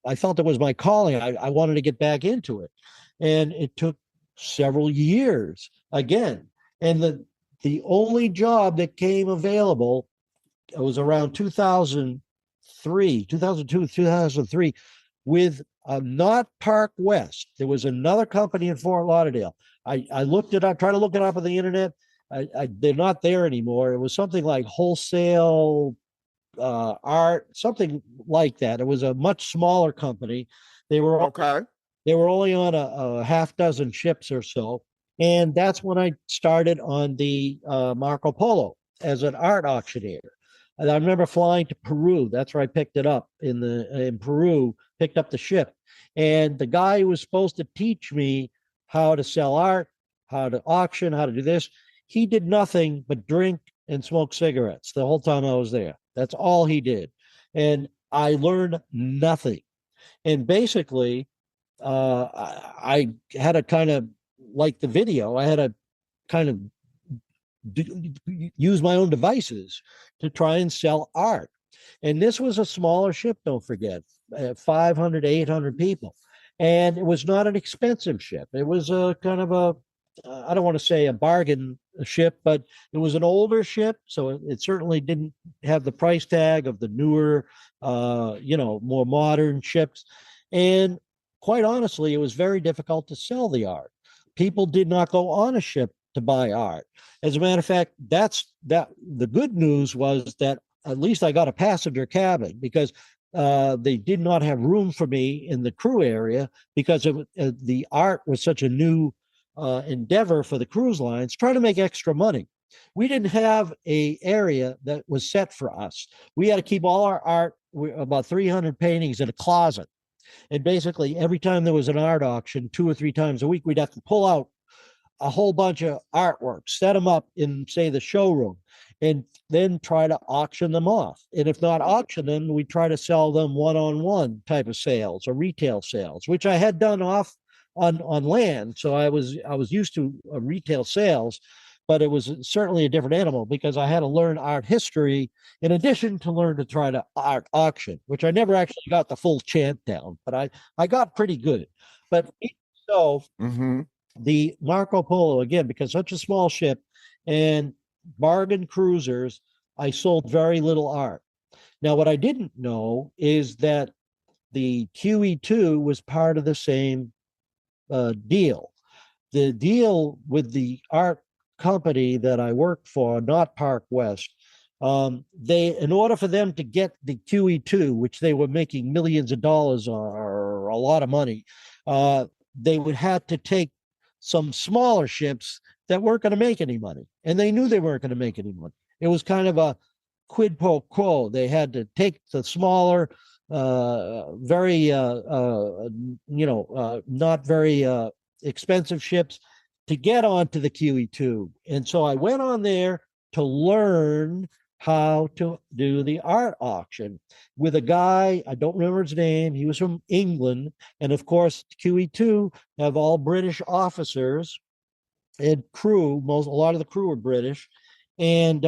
I felt it was my calling. I wanted to get back into it. And it took several years again. And the only job that came available, it was around 2002, 2003, with not Park West. There was another company in Fort Lauderdale. I looked it up, tried to look it up on the internet. They're not there anymore. It was something like Wholesale Art, something like that. It was a much smaller company. They were Okay. They were only on a half dozen ships or so, and that's when I started on the Marco Polo as an art auctioneer. And I remember flying to Peru. That's where I picked it up in Peru. Picked up the ship, and the guy who was supposed to teach me how to sell art, how to auction, how to do this, he did nothing but drink and smoke cigarettes the whole time I was there. That's all he did. And I learned nothing. And basically, I had a kind of like the video, I had a kind of use my own devices to try and sell art. And this was a smaller ship, don't forget, 500, 800 people. And it was not an expensive ship. It was a kind of I don't want to say a bargain ship, but it was an older ship. So it certainly didn't have the price tag of the newer, more modern ships. And quite honestly, it was very difficult to sell the art. People did not go on a ship to buy art. As a matter of fact, the good news was that at least I got a passenger cabin because they did not have room for me in the crew area because the art was such a new endeavor for the cruise lines, trying to make extra money. We didn't have a area that was set for us. We had to keep all our art, about 300 paintings, in a closet. And basically, every time there was an art auction, 2 or 3 times a week, we'd have to pull out a whole bunch of artwork, set them up in, say, the showroom, and then try to auction them off. And if not auction them, we try to sell them one-on-one type of sales or retail sales, which I had done off on land. So I was used to retail sales, but it was certainly a different animal because I had to learn art history in addition to learn to try to art auction, which I never actually got the full chant down, but I got pretty good. But so the Marco Polo, again, because such a small ship and bargain cruisers, I sold very little art. Now, what I didn't know is that the QE2 was part of the same deal. The deal with the art company that I worked for, not Park West, They, in order for them to get the QE2, which they were making millions of dollars or a lot of money, they would have to take some smaller ships that weren't going to make any money, and they knew they weren't going to make any money. It was kind of a quid pro quo. They had to take the smaller, very, not very expensive ships to get onto the QE2. And so I went on there to learn how to do the art auction with a guy, I don't remember his name. He was from England. And of course, QE2 have all British officers and crew. A lot of the crew were British. And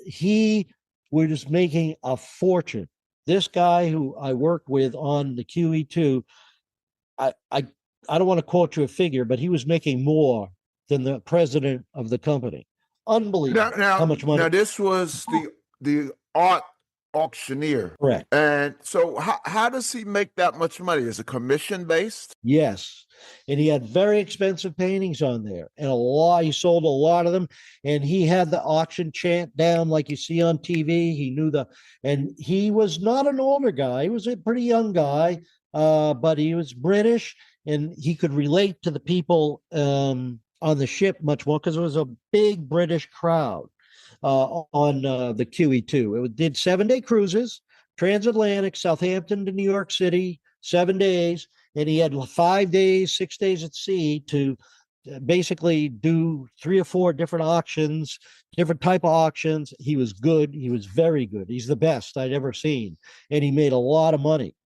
he was just making a fortune. This guy who I worked with on the QE2, I don't want to quote you a figure, but he was making more than the president of the company. Unbelievable how much money. Now this was the art auctioneer. Correct. And so how does he make that much money? Is it commission based? Yes. And he had very expensive paintings on there, and he sold a lot of them. And he had the auction chant down like you see on TV. He knew and he was not an older guy. He was a pretty young guy, but he was British, and he could relate to the people on the ship much more because it was a big British crowd on the QE2. It did 7-day cruises, transatlantic, Southampton to New York City, 7 days. And he had 5 days, 6 days at sea to basically do 3 or 4 different auctions, different type of auctions. He was good. He was very good. He's the best I'd ever seen. And he made a lot of money.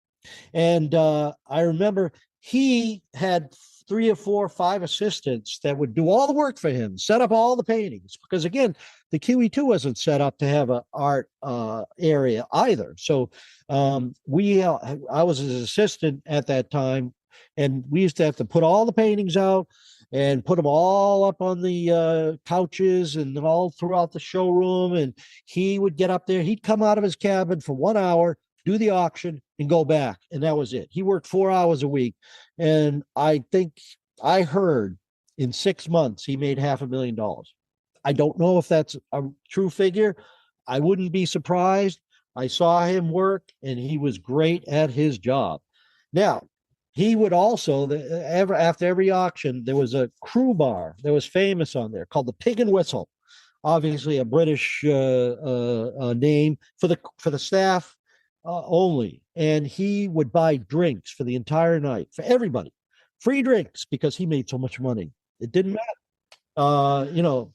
And I remember he had 3 or 4 or 5 assistants that would do all the work for him, set up all the paintings. Because again, the QE2 wasn't set up to have an art area either. So I was his assistant at that time, and we used to have to put all the paintings out and put them all up on the couches and all throughout the showroom. And he would get up there. He'd come out of his cabin for 1 hour, do the auction, and go back. And that was it. He worked 4 hours a week. And I think I heard in 6 months, he made $500,000. I don't know if that's a true figure. I wouldn't be surprised. I saw him work, and he was great at his job. Now, he would also, after every auction, there was a crew bar that was famous on there called the Pig and Whistle. Obviously, a British name for the staff only. And he would buy drinks for the entire night for everybody, free drinks, because he made so much money. It didn't matter.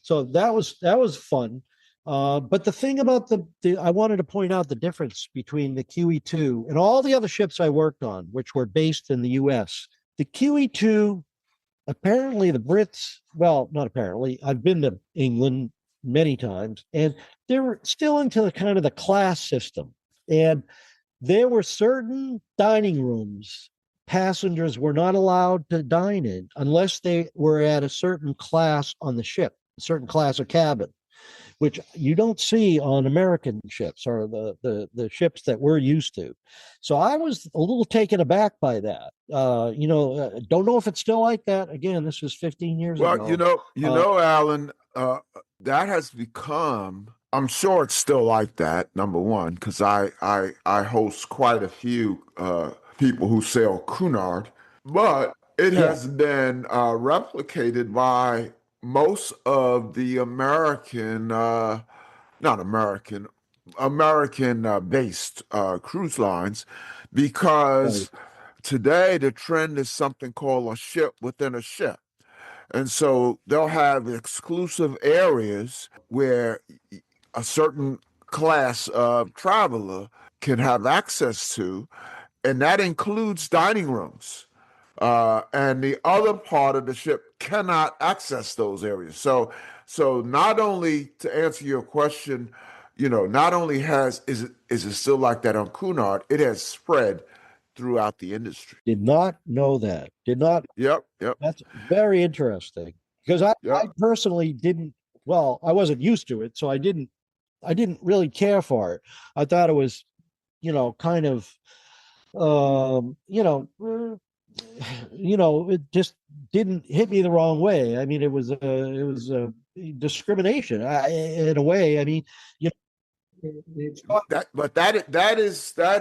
So that was fun. But the thing about I wanted to point out the difference between the QE2 and all the other ships I worked on, which were based in the US. The QE2, apparently the Brits, well, not apparently, I've been to England many times, and they were still into the kind of the class system. And there were certain dining rooms passengers were not allowed to dine in unless they were at a certain class on the ship, a certain class of cabin, which you don't see on American ships or the ships that we're used to. So I was a little taken aback by that. Don't know if it's still like that. Again, this was 15 years ago. Well, Alan, that has become, I'm sure it's still like that, number one, because I host quite a few people who sell Cunard, but it has been replicated by most of the American-based cruise lines, because today the trend is something called a ship within a ship. And so they'll have exclusive areas where a certain class of traveler can have access to, and that includes dining rooms. And the other part of the ship cannot access those areas. So not only, to answer your question, not only is it still like that on Cunard, it has spread throughout the industry. Did not know that. Did not. Yep. That's very interesting, because I personally didn't. Well, I wasn't used to it, so I didn't really care for it. I thought it was, kind of, it just didn't hit me the wrong way. I mean, it was a discrimination in a way. I mean, That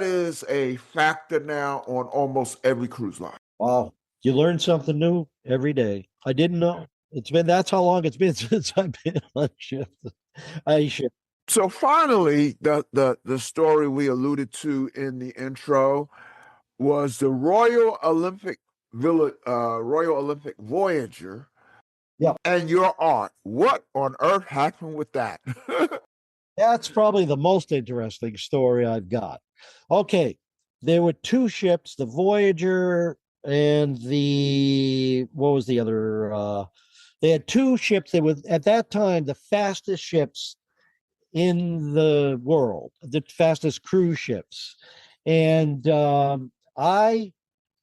is a factor now on almost every cruise line. Wow. You learn something new every day. I didn't know. That's how long it's been since I've been on shift. I shift. So finally, the story we alluded to in the intro was the Royal Olympic Voyager. Yeah. And your art. What on earth happened with that? That's probably the most interesting story I've got. Okay. There were two ships, the Voyager and what was the other? They had two ships that were at that time the fastest ships in the world, the fastest cruise ships. And I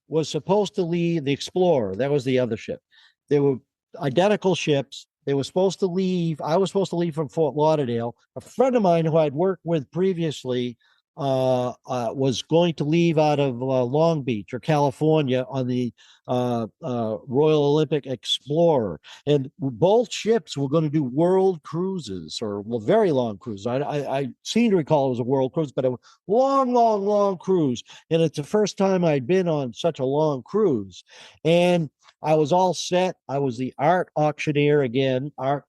was supposed to lead the Explorer. That was the other ship. They were identical ships. They were supposed to leave. I was supposed to leave from Fort Lauderdale. A friend of mine who I'd worked with previously was going to leave out of Long Beach or California on the Royal Olympic Explorer. And both ships were going to do world cruises or very long cruises. I seem to recall it was a world cruise, but a long cruise. And it's the first time I'd been on such a long cruise. And I was all set. I was the art auctioneer again, art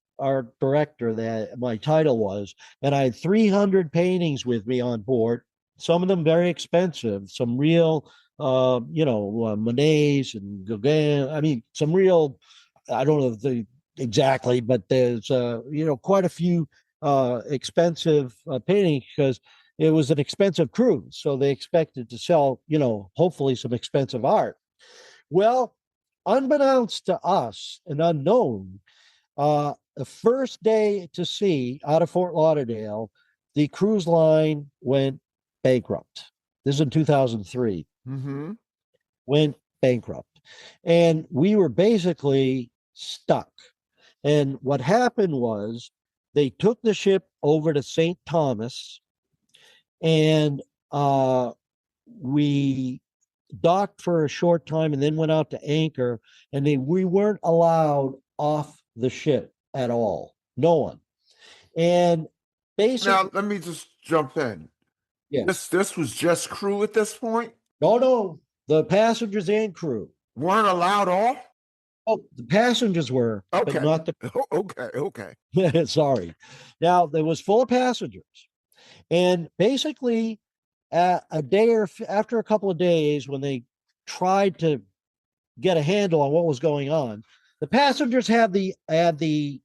director, that my title was, and I had 300 paintings with me on board. Some of them very expensive, some real, Monets and Gauguin. I mean, some real. I don't know exactly, but there's quite a few expensive paintings because it was an expensive cruise, so they expected to sell, hopefully some expensive art. Well, unbeknownst to us and unknown, the first day to sea out of Fort Lauderdale, the cruise line went bankrupt. This is in 2003. Mm-hmm. Went bankrupt. And we were basically stuck. And what happened was they took the ship over to St. Thomas and we docked for a short time and then went out to anchor, and we weren't allowed off the ship at all. No one. And basically, now let me just jump in. Yeah. This was just crew at this point? No. The passengers and crew weren't allowed off? Oh, the passengers were, okay. But not the. Okay. Sorry. Now, it was full of passengers. And basically, a day or after a couple of days, when they tried to get a handle on what was going on, the passengers had the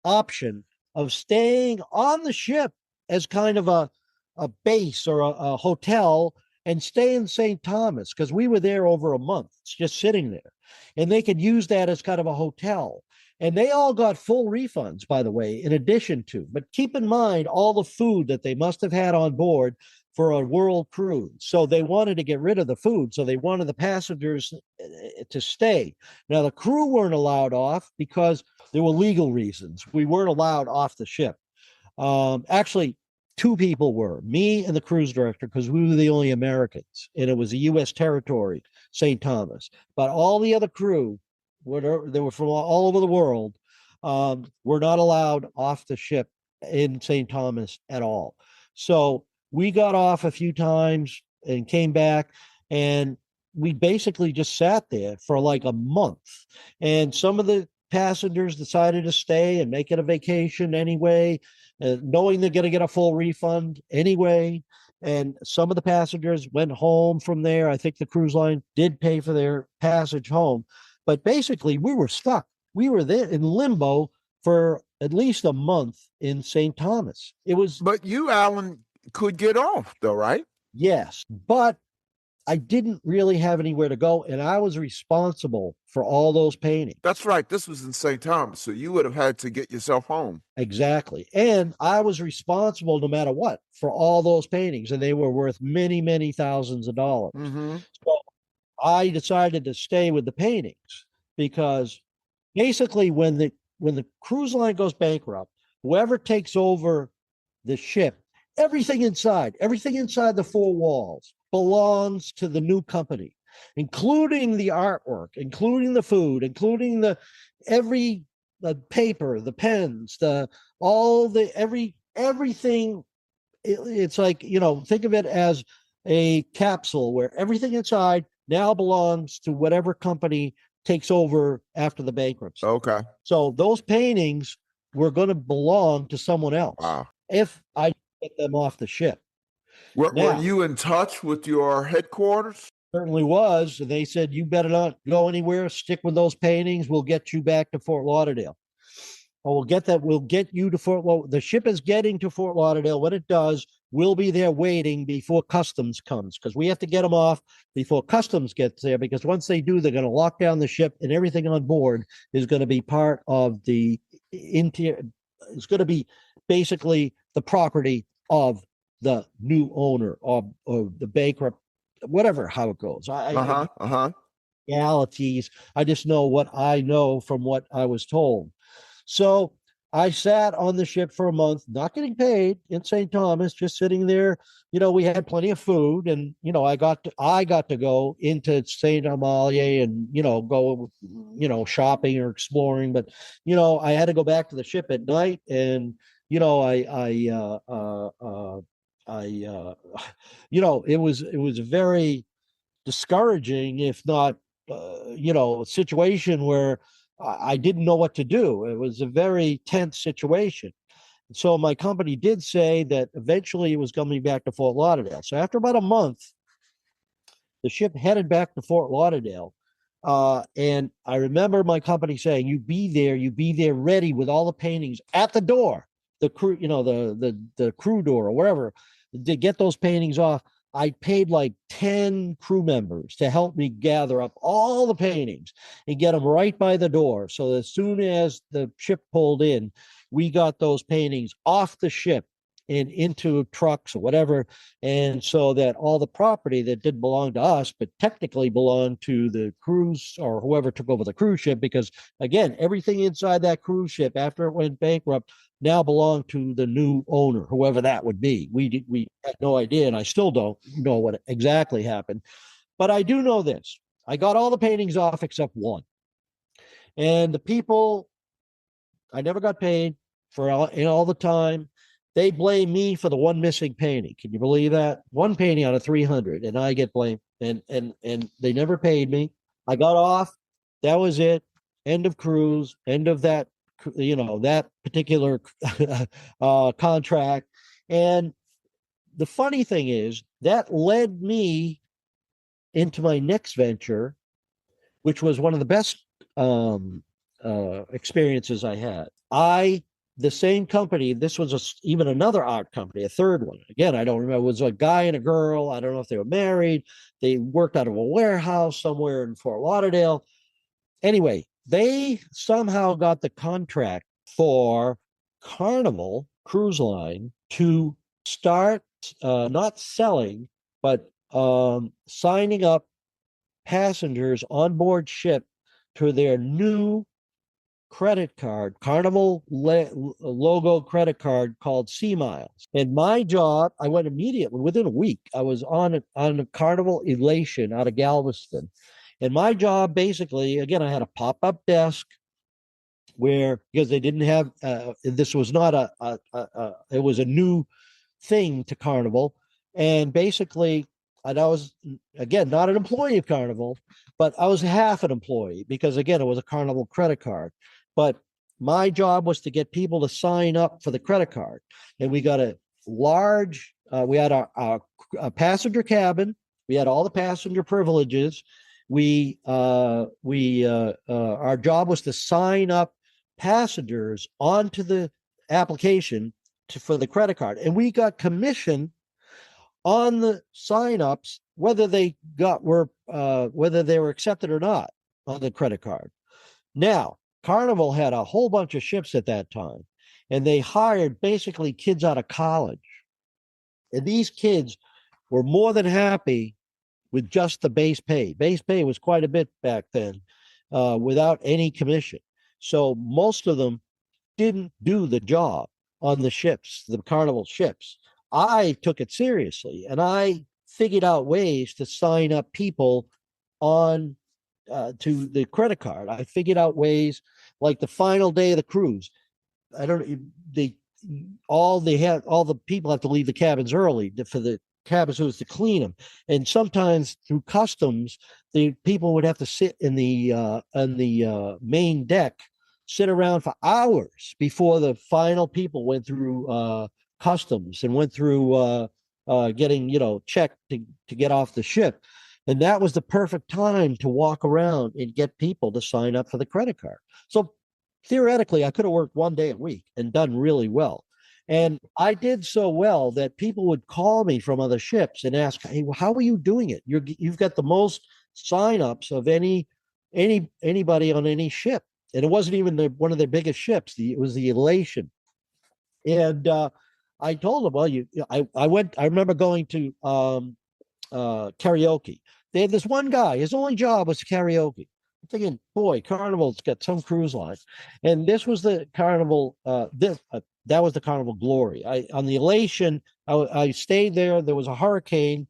option of staying on the ship as kind of a base or a hotel and stay in St. Thomas, because we were there over a month, just sitting there. And they could use that as kind of a hotel. And they all got full refunds, by the way, in addition to. But keep in mind all the food that they must have had on board for a world cruise. So they wanted to get rid of the food. So they wanted the passengers to stay. Now, the crew weren't allowed off because there were legal reasons. We weren't allowed off the ship. Actually, two people were, me and the cruise director, because we were the only Americans, and it was a U.S. territory, St. Thomas. But all the other crew, they were from all over the world, were not allowed off the ship in St. Thomas at all. So we got off a few times and came back, and we basically just sat there for like a month. And some of the passengers decided to stay and make it a vacation anyway, knowing they're going to get a full refund anyway. And some of the passengers went home from there. I think the cruise line did pay for their passage home. But basically, we were stuck. We were there in limbo for at least a month in St. Thomas. It was. But you, Alan, could get off, though, right? Yes, but I didn't really have anywhere to go, and I was responsible for all those paintings. That's right. This was in St. Thomas, so you would have had to get yourself home. Exactly. And I was responsible no matter what for all those paintings, and they were worth many, many thousands of dollars. Mm-hmm. So I decided to stay with the paintings because basically when the cruise line goes bankrupt, whoever takes over the ship, everything inside the four walls belongs to the new company, including the artwork, including the food, including the paper, the pens, everything it's like, think of it as a capsule where everything inside now belongs to whatever company takes over after the bankruptcy. Okay. So those paintings were going to belong to someone else Wow. if I get them off the ship. Were Now, you in touch with your headquarters? certainly was. And they said, you better not go anywhere. Stick with those paintings. We'll get you back to Fort Lauderdale. Or we'll get that. We'll get you to Fort Lauderdale. The ship is getting to Fort Lauderdale. When it does, we'll be there waiting before customs comes, because we have to get them off before customs gets there, because once they do, they're going to lock down the ship, and everything on board is going to be part of the interior. It's going to be basically the property of the new owner of the bankrupt, whatever, how it goes. Realities. I just know what I know from what I was told. So I sat on the ship for a month, not getting paid, in St. Thomas, just sitting there. We had plenty of food, and I got to go into St. Amalie and go shopping or exploring. But I had to go back to the ship at night, and it was very discouraging, if not a situation where I didn't know what to do. It was a very tense situation. So my company did say that eventually it was coming back to Fort Lauderdale. So after about a month, the ship headed back to Fort Lauderdale. And I remember my company saying, you be there ready with all the paintings at the door, the crew, the crew door or wherever, to get those paintings off. I paid like 10 crew members to help me gather up all the paintings and get them right by the door. So as soon as the ship pulled in, we got those paintings off the ship and into trucks or whatever. And so that all the property that didn't belong to us, but technically belonged to the cruise or whoever took over the cruise ship, because again, everything inside that cruise ship after it went bankrupt now belonged to the new owner, whoever that would be. We had no idea, and I still don't know what exactly happened. But I do know this. I got all the paintings off except one. And the people, I never got paid for all the time. They blame me for the one missing painting. Can you believe that? One painting out of 300, and I get blamed. And they never paid me. I got off. That was it. End of cruise. End of that. That particular contract. And the funny thing is that led me into my next venture, which was one of the best experiences I had. The same company, this was even another art company, a third one. Again, I don't remember. It was a guy and a girl. I don't know if they were married. They worked out of a warehouse somewhere in Fort Lauderdale. Anyway, they somehow got the contract for Carnival Cruise Line to start not selling, but signing up passengers on board ship to their new credit card, Carnival logo credit card called Sea Miles. And my job, I went immediately within a week. I was on a Carnival Elation out of Galveston. And my job, basically, again, I had a pop-up desk where, because they didn't have, this was not it was a new thing to Carnival. And basically, and I was, again, not an employee of Carnival, but I was half an employee because, again, it was a Carnival credit card. But my job was to get people to sign up for the credit card. And we got a large, we had our passenger cabin. We had all the passenger privileges. Our job was to sign up passengers onto the application for the credit card. And we got commission on the signups, whether they were accepted or not on the credit card. Now, Carnival had a whole bunch of ships at that time, and they hired basically kids out of college. And these kids were more than happy with just the base pay. Base pay was quite a bit back then, without any commission. So most of them didn't do the job on the ships, the Carnival ships. I took it seriously, and I figured out ways to sign up people on to the credit card. I figured out ways, like the final day of the cruise. They all the people have to leave the cabins early for the cabin crews to clean them. And sometimes through customs, the people would have to sit in the main deck, sit around for hours before the final people went through customs and went through getting checked to get off the ship. And that was the perfect time to walk around and get people to sign up for the credit card. So theoretically, I could have worked one day a week and done really well. And I did so well that people would call me from other ships and ask, "Hey, how are you doing it? You've got the most signups of anybody on any ship." And it wasn't even one of their biggest ships. It was the Elation. And I told them, well, I remember going to karaoke. They had this one guy, his only job was karaoke. I'm thinking, boy, Carnival's got some cruise line. And this was the Carnival, that was the Carnival Glory. On the Elation, I stayed there. There was a hurricane.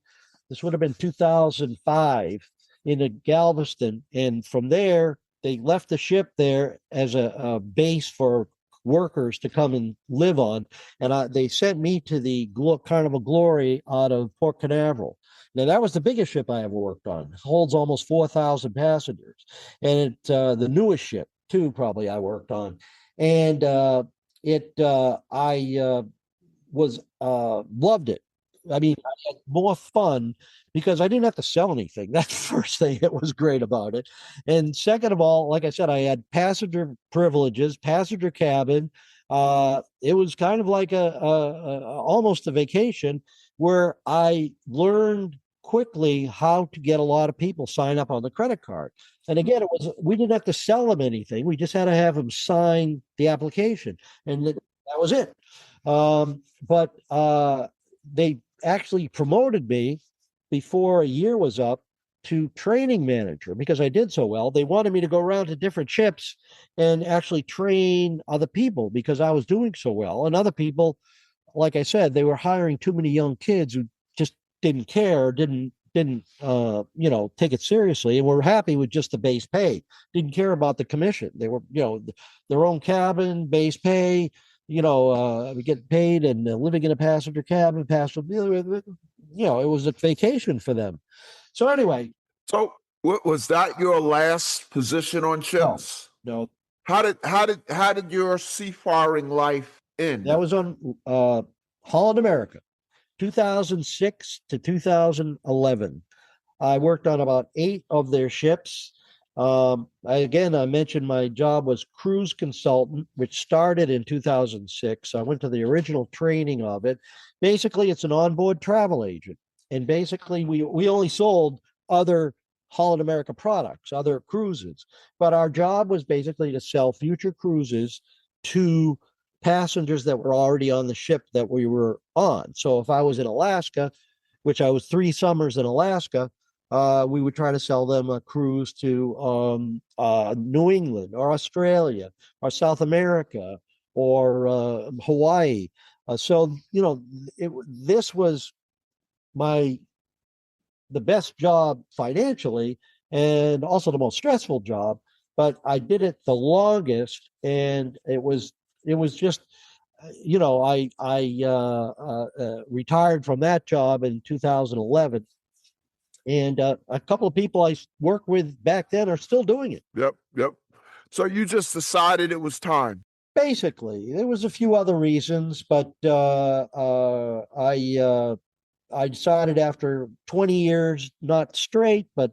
This would have been 2005 in Galveston. And from there, they left the ship there as a base for workers to come and live on. And they sent me to the Carnival Glory out of Port Canaveral. Now, that was the biggest ship I ever worked on. It holds almost 4,000 passengers. And it's the newest ship, too, probably I worked on. And I loved it. I mean, I had more fun because I didn't have to sell anything. That's the first thing that was great about it. And second of all, like I said, I had passenger privileges, passenger cabin. It was kind of like almost a vacation where I learned quickly how to get a lot of people sign up on the credit card. And again, we didn't have to sell them anything. We just had to have them sign the application, and that was it. But they actually promoted me before a year was up to training manager because I did so well. They wanted me to go around to different ships and actually train other people because I was doing so well. And other people, like I said, they were hiring too many young kids who just didn't care, didn't take it seriously, and were happy with just the base pay. Didn't care about the commission. They were, their own cabin, base pay. We get paid and living in a passenger cabin, it was a vacation for them. So anyway. So was that your last position on ships? No. How did your seafaring life end? That was on Holland America, 2006 to 2011. I worked on about 8 of their ships. I mentioned my job was cruise consultant, which started in 2006. I went to the original training of it. Basically, it's an onboard travel agent. And basically, we only sold other Holland America products, other cruises. But our job was basically to sell future cruises to passengers that were already on the ship that we were on. So if I was in Alaska, which I was 3 summers in Alaska, we would try to sell them a cruise to New England or Australia or South America or Hawaii. This was the best job financially and also the most stressful job, but I did it the longest, and it was just, I retired from that job in 2011. And a couple of people I worked with back then are still doing it. Yep. So you just decided it was time. Basically, there was a few other reasons, but I decided after 20 years, not straight, but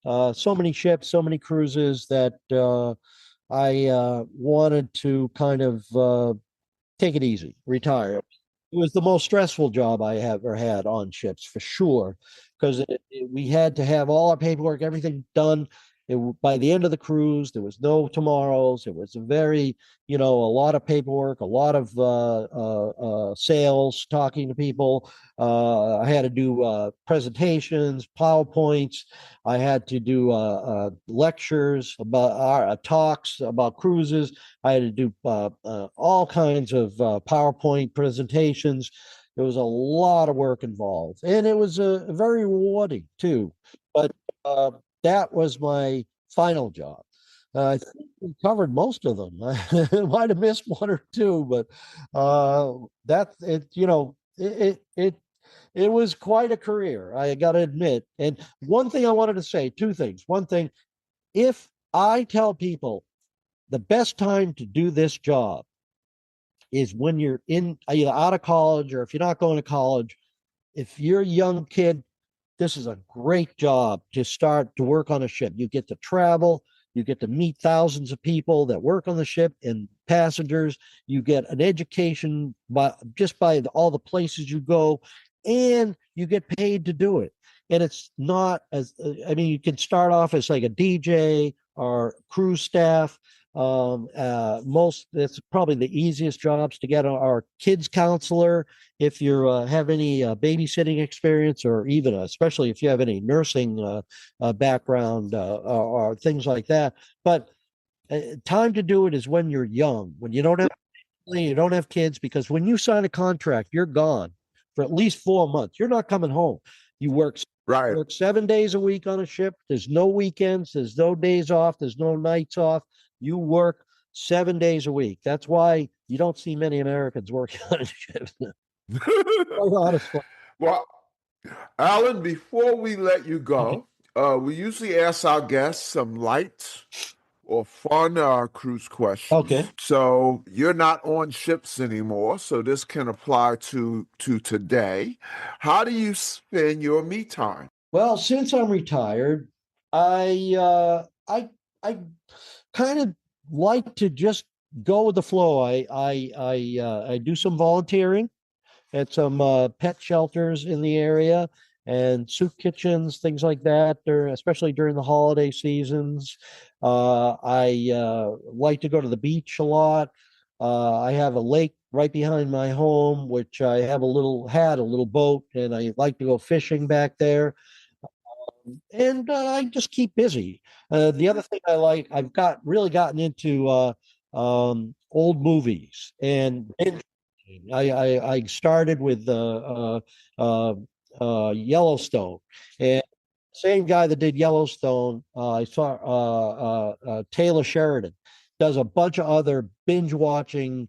so many ships, so many cruises, that I wanted to kind of take it easy, retire. It was the most stressful job I ever had on ships, for sure, because we had to have all our paperwork, everything done. By the end of the cruise, there was no tomorrows. It was a very, a lot of paperwork, a lot of sales, talking to people. I had to do presentations, PowerPoints. I had to do lectures about talks about cruises. I had to do all kinds of PowerPoint presentations. There was a lot of work involved, and it was very rewarding too. But that was my final job. I think we covered most of them. I might have missed one or two, but that it you know it was quite a career. I got to admit. And one thing I wanted to say, two things. One thing, if I tell people the best time to do this job is when you're in either out of college or if you're not going to college, if you're a young kid, this is a great job to start to work on a ship. You get to travel, you get to meet thousands of people that work on the ship and passengers. You get an education by all the places you go, and you get paid to do it. And it's not as I mean, you can start off as like a DJ or crew staff. Most It's probably the easiest jobs to get are kids counselor if you have any babysitting experience, or even especially if you have any nursing background or things like that. But time to do it is when you're young, when you don't have you don't have kids, because when you sign a contract, you're gone for at least 4 months. You're not coming home. You Right. work 7 days a week on a ship. There's no weekends. There's no days off. There's no nights off. You work 7 days a week. That's why you don't see many Americans working on a ship. Quite honestly. Well, Alan, before we let you Okay. go, we usually ask our guests some light or fun cruise Okay. questions. So you're not on ships anymore, so this can apply to today. How do you spend your me time? Well, since I'm retired, I kind of like to just go with the flow. I do some volunteering at some pet shelters in the area and soup kitchens, things like that, especially during the holiday seasons. I like to go to the beach a lot. I have a lake right behind my home, which I have had a little boat, and I like to go fishing back there. And I just keep busy. The other thing I've really gotten into old movies and I started with Yellowstone, and same guy that did Yellowstone. I saw Taylor Sheridan does a bunch of other binge watching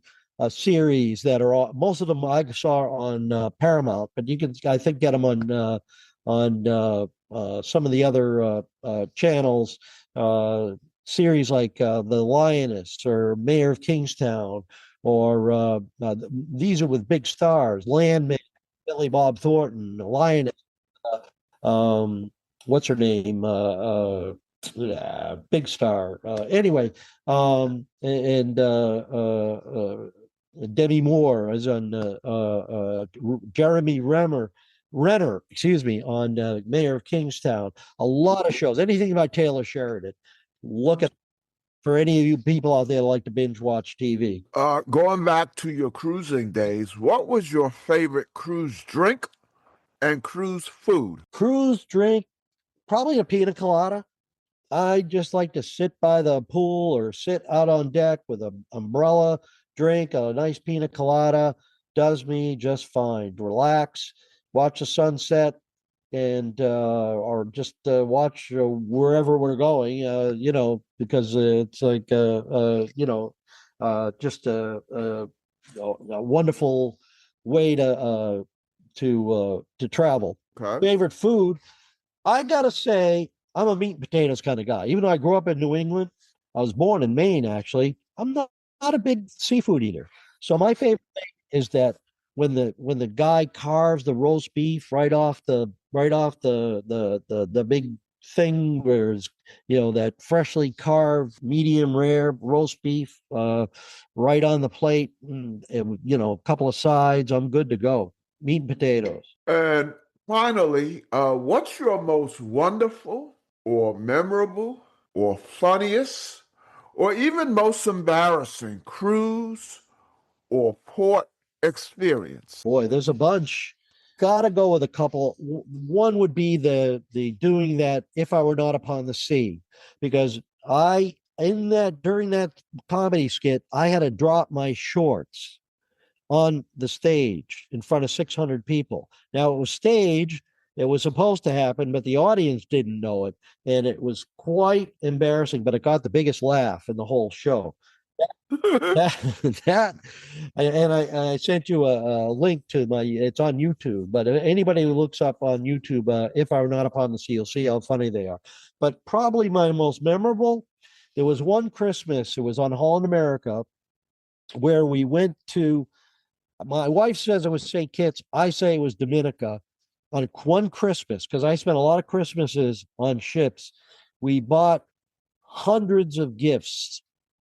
series that are most of them I saw on Paramount, but you can I think get them on some of the other channels. Series like The Lioness or Mayor of Kingstown, or these are with big stars: Landman, Billy Bob Thornton, Lioness, um, what's her name? Big star. Anyway, and Demi Moore is on Jeremy Renner, excuse me, on Mayor of Kingstown. A lot of shows. Anything about Taylor Sheridan. Look at for any of you people out there that like to binge watch TV. Going back to your cruising days, what was your favorite cruise drink and cruise food? Cruise drink, probably a pina colada. I just like to sit by the pool or sit out on deck with an umbrella, drink a nice pina colada. Does me just fine. Relax, watch the sunset, and or just watch wherever we're going. Because it's like just a wonderful way to travel. Okay. Favorite food, I gotta say, I'm a meat and potatoes kind of guy. Even though I grew up in New England, I was born in Maine, actually. I'm not a big seafood eater. So my favorite thing is that when the guy carves the roast beef right off the big thing, where it's, that freshly carved medium rare roast beef right on the plate, and a couple of sides, I'm good to go. Meat and potatoes. And finally, what's your most wonderful or memorable or funniest or even most embarrassing cruise or port experience? Boy, there's a bunch. Gotta go with a couple. One would be the doing that if I were not upon the sea, because I in that during that comedy skit, I had to drop my shorts on the stage in front of 600 people. Now it was staged. It was supposed to happen, but the audience didn't know it. And it was quite embarrassing, but it got the biggest laugh in the whole show. That and I sent you a link to it's on YouTube, but anybody who looks up on YouTube, If I Were Not Upon the Sea, you'll see how funny they are. But probably my most memorable, there was one Christmas, it was on Holland America, where we went to, my wife says it was St. Kitts, I say it was Dominica, on one Christmas, because I spent a lot of Christmases on ships. We bought hundreds of gifts,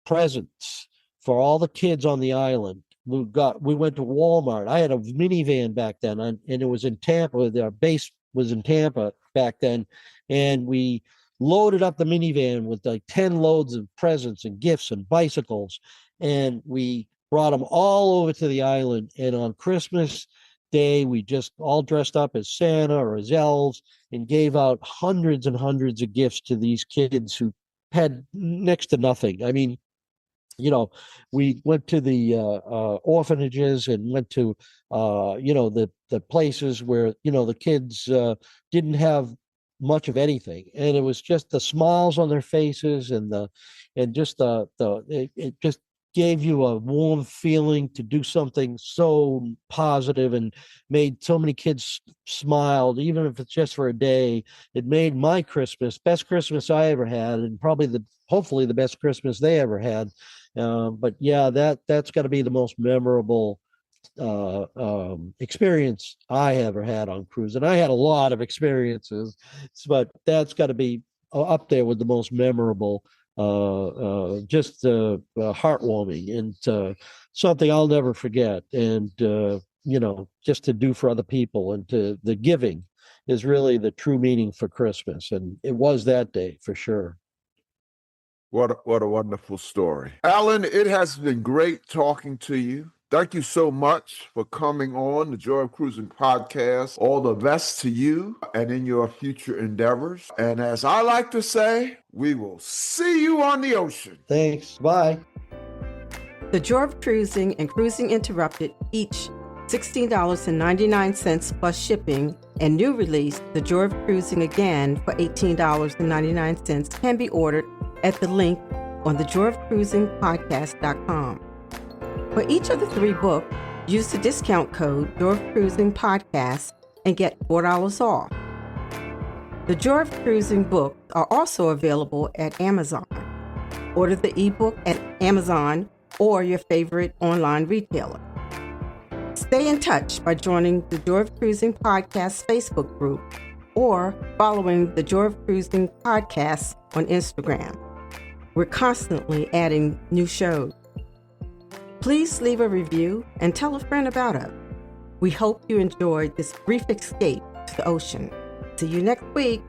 presents for all the kids on the island. We went to Walmart. I had a minivan back then, and it was in Tampa. Our base was in Tampa back then, and we loaded up the minivan with like 10 loads of presents and gifts and bicycles, and we brought them all over to the island. And on Christmas Day, we just all dressed up as Santa or as elves and gave out hundreds and hundreds of gifts to these kids who had next to nothing. I mean, we went to the orphanages and went to the places where the kids didn't have much of anything, and it was just the smiles on their faces and it just gave you a warm feeling to do something so positive and made so many kids smile, even if it's just for a day. It made my Christmas best Christmas I ever had, and probably hopefully the best Christmas they ever had. But yeah, that's got to be the most memorable experience I ever had on cruise. And I had a lot of experiences, but that's got to be up there with the most memorable, just heartwarming and something I'll never forget. And, just to do for other people, and the giving is really the true meaning for Christmas. And it was that day for sure. What a wonderful story. Alan, it has been great talking to you. Thank you so much for coming on the Joy of Cruising podcast. All the best to you and in your future endeavors. And as I like to say, we will see you on the ocean. Thanks. Bye. The Joy of Cruising and Cruising Interrupted, each $16.99 plus shipping, and new release, The Joy of Cruising Again for $18.99, can be ordered at the link on thejoyofcruisingpodcast.com. For each of the 3 books, use the discount code Joy of Cruising Podcast and get $4 off. The Joy of Cruising books are also available at Amazon. Order the ebook at Amazon or your favorite online retailer. Stay in touch by joining the Joy of Cruising Podcast Facebook group or following the Joy of Cruising Podcast on Instagram. We're constantly adding new shows. Please leave a review and tell a friend about us. We hope you enjoyed this brief escape to the ocean. See you next week.